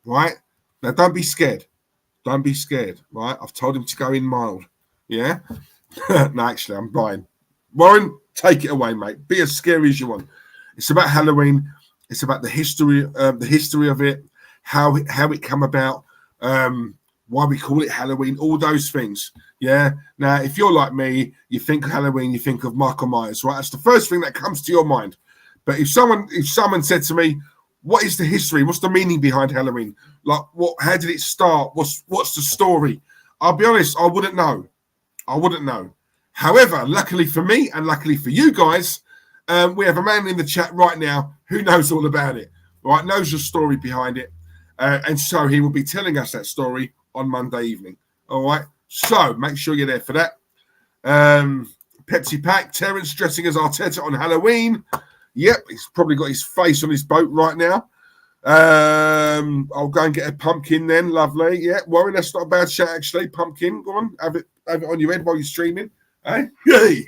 right? Now, don't be scared. Don't be scared, right? I've told him to go in mild. Yeah? No, actually, I'm buying. Warren, take it away, mate. Be as scary as you want. It's about Halloween. It's about the history of it, how it come about, why we call it Halloween, all those things. Yeah. Now, if you're like me, you think Halloween, you think of Michael Myers, right? That's the first thing that comes to your mind. But if someone said to me, what is the history? What's the meaning behind Halloween? Like, how did it start? What's the story? I'll be honest, I wouldn't know. However, luckily for me and luckily for you guys, we have a man in the chat right now who knows all about it, right? Knows the story behind it. And so he will be telling us that story on Monday evening. All right. So make sure you're there for that. Pepsi Pack, Terence dressing as Arteta on Halloween. Yep, he's probably got his face on his boat right now. I'll go and get a pumpkin then. Lovely. Yeah, Warren, that's not a bad shout actually. Pumpkin, go on, have it on your head while you're streaming. Eh?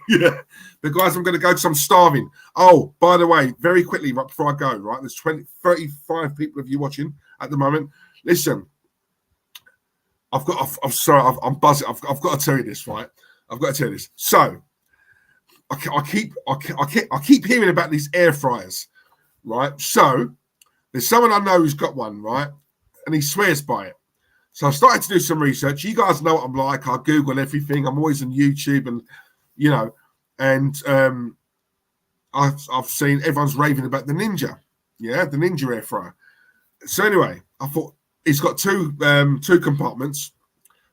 Yeah. But guys, I'm going to go because I'm starving. Oh, by the way, very quickly, right before I go, right, there's 35 people of you watching at the moment. Listen, I'm buzzing. I've got to tell you this, right? I've got to tell you this. So, I keep hearing about these air fryers, right? So, there's someone I know who's got one, right? And he swears by it. So I started to do some research. You guys know what I'm like. I Google everything. I'm always on YouTube and, I've seen everyone's raving about the Ninja. Yeah, the Ninja air fryer. So anyway, I thought it's got two compartments.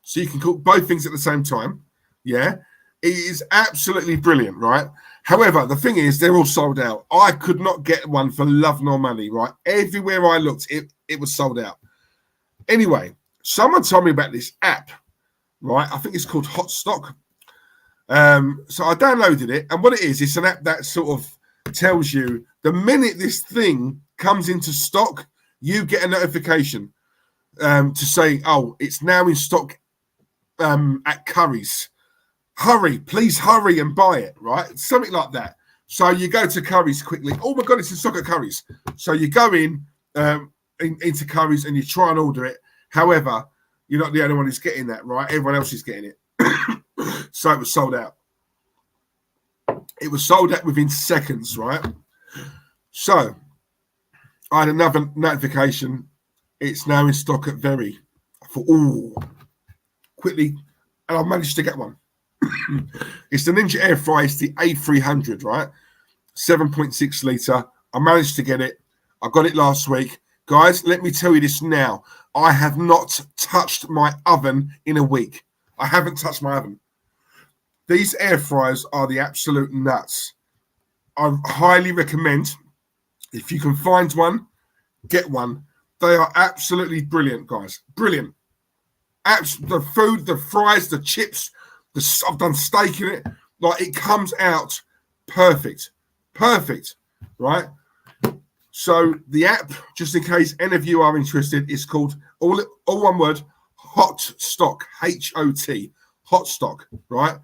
So you can cook both things at the same time. Yeah, it is absolutely brilliant, right? However, the thing is, they're all sold out. I could not get one for love nor money, right? Everywhere I looked, it was sold out. Anyway, someone told me about this app, right? I think it's called Hot Stock. So I downloaded it, and what it is, it's an app that sort of tells you the minute this thing comes into stock, you get a notification to say, oh, it's now in stock at Curry's. Hurry, please hurry and buy it, right? Something like that. So you go to Curry's quickly. Oh my God, it's in stock at Curry's. So you go into Curry's and you try and order it. However, you're not the only one who's getting that, right? Everyone else is getting it. So it was sold out. It was sold out within seconds, right? So I had another notification. It's now in stock at Very. I thought, oh, quickly. And I managed to get one. It's the Ninja Air Fryer. It's the A300, right? 7.6 litre. I managed to get it. I got it last week. Guys, let me tell you this now. I have not touched my oven in a week. I haven't touched my oven. These air fryers are the absolute nuts. I highly recommend, if you can find one, get one. They are absolutely brilliant, guys. Brilliant. The food, the fries, the chips, I've done steak in it. Like, it comes out perfect. Perfect, right? So the app, just in case any of you are interested, is called, all one word, Hot Stock, H-O-T, Hot Stock, right?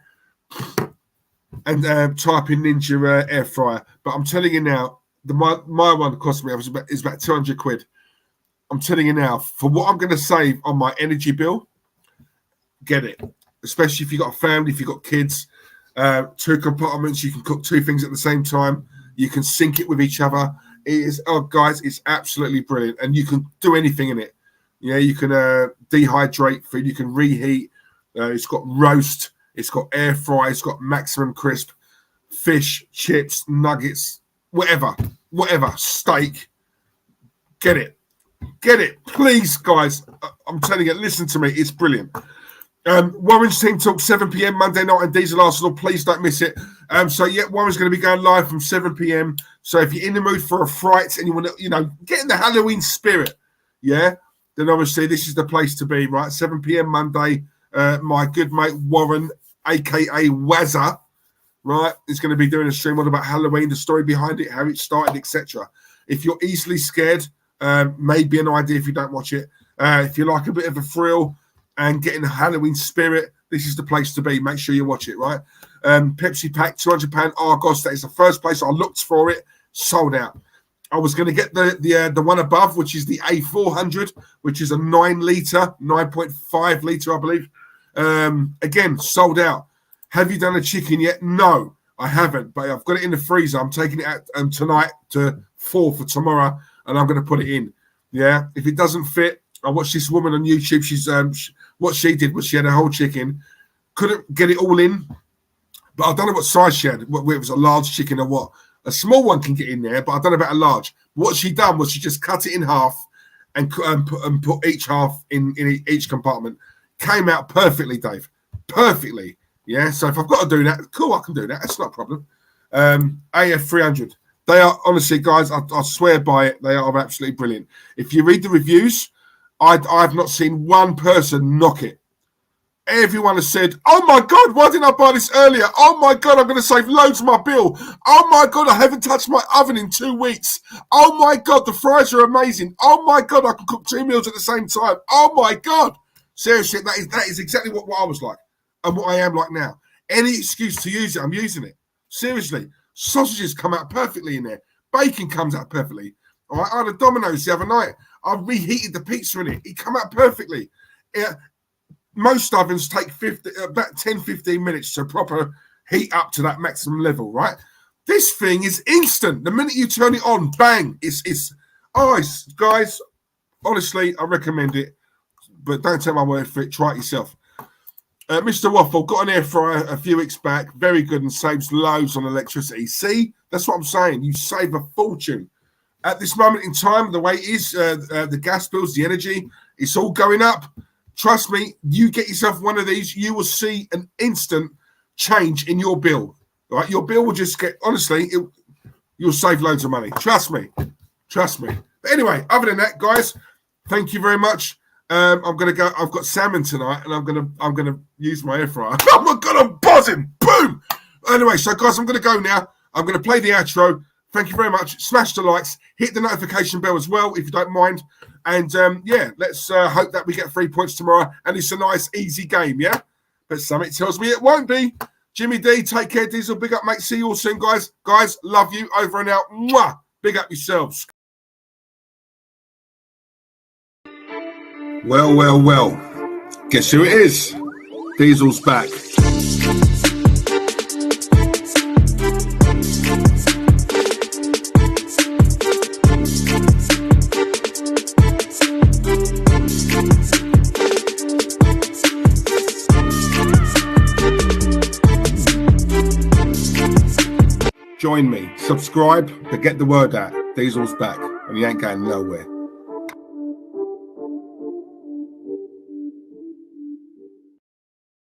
And type in Ninja air fryer. But I'm telling you now, my one cost me is about 200 quid. I'm telling you now, for what I'm going to save on my energy bill, get it. Especially if you've got a family, if you've got kids, 2 compartments, you can cook 2 things at the same time. You can sync it with each other. It is, oh, guys, it's absolutely brilliant. And you can do anything in it. Yeah, you can dehydrate food. You can reheat. It's got roast. It's got air fry. It's got maximum crisp. Fish, chips, nuggets, whatever. Steak. Get it. Get it. Please, guys. I'm telling you, listen to me. It's brilliant. Warren's Team Talk, 7 p.m. Monday night and Diesel Arsenal. Please don't miss it. Warren's going to be going live from 7 p.m. So if you're in the mood for a fright and you want to, get in the Halloween spirit, yeah, then obviously this is the place to be, right? 7 p.m. Monday. My good mate Warren, a.k.a. Wazza, right, is going to be doing a stream all about Halloween, the story behind it, how it started, etc. If you're easily scared, maybe an idea if you don't watch it. If you like a bit of a thrill and get in the Halloween spirit, this is the place to be. Make sure you watch it, right? Pepsi Pack, £200 Argos. That is the first place I looked for it. Sold out. I was going to get the one above, which is the A400, which is a 9.5 litre, I believe. Again, sold out. Have you done a chicken yet? No, I haven't, but I've got it in the freezer. I'm taking it out tonight to 4 for tomorrow, and I'm going to put it in. Yeah, if it doesn't fit, I watched this woman on YouTube. She's what she did was she had a whole chicken, couldn't get it all in, but I don't know what size she had. Whether it was a large chicken or what. A small one can get in there, but I don't know about a large. What she done was she just cut it in half and put each half in each compartment. Came out perfectly, Dave. Perfectly. Yeah, so if I've got to do that, cool, I can do that. That's not a problem. AF300. They are, honestly, guys, I swear by it, they are absolutely brilliant. If you read the reviews, I've not seen one person knock it. Everyone has said, oh my God, why didn't I buy this earlier? Oh my God, I'm going to save loads of my bill. Oh my God, I haven't touched my oven in 2 weeks. Oh my God, the fries are amazing. Oh my God, I can cook 2 meals at the same time. Oh my God. Seriously, that is exactly what I was like and what I am like now. Any excuse to use it, I'm using it. Seriously, sausages come out perfectly in there. Bacon comes out perfectly. All right, I had a Domino's the other night. I reheated the pizza in it. It come out perfectly. Most ovens take about 10-15 minutes to proper heat up to that maximum level, right? This thing is instant. The minute you turn it on, bang, it's guys, honestly, I recommend it, but don't take my word for it. Try it yourself. Mr. Waffle got an air fryer a few weeks back. Very good and saves loads on electricity. See, that's what I'm saying. You save a fortune. At this moment in time, the way it is, the gas bills, the energy, it's all going up. Trust me, you get yourself one of these, you will see an instant change in your bill. Right? Your bill will just get, honestly, you'll save loads of money. Trust me. Trust me. But anyway, other than that, guys, thank you very much. I'm gonna go. I've got salmon tonight, and I'm gonna use my air fryer. Oh my God, I'm buzzing! Boom. Anyway, so guys, I'm gonna go now. I'm gonna play the outro. Thank you very much. Smash the likes, hit the notification bell as well if you don't mind. And yeah, let's hope that we get 3 points tomorrow. And it's a nice, easy game, yeah. But something tells me it won't be. Jimmy D, take care, Diesel. Big up, mate. See you all soon, guys. Guys, love you. Over and out. Mwah. Big up yourselves. Well, well, well. Guess who it is? Diesel's back. Join me, subscribe, but get the word out. Diesel's back, and he ain't going nowhere.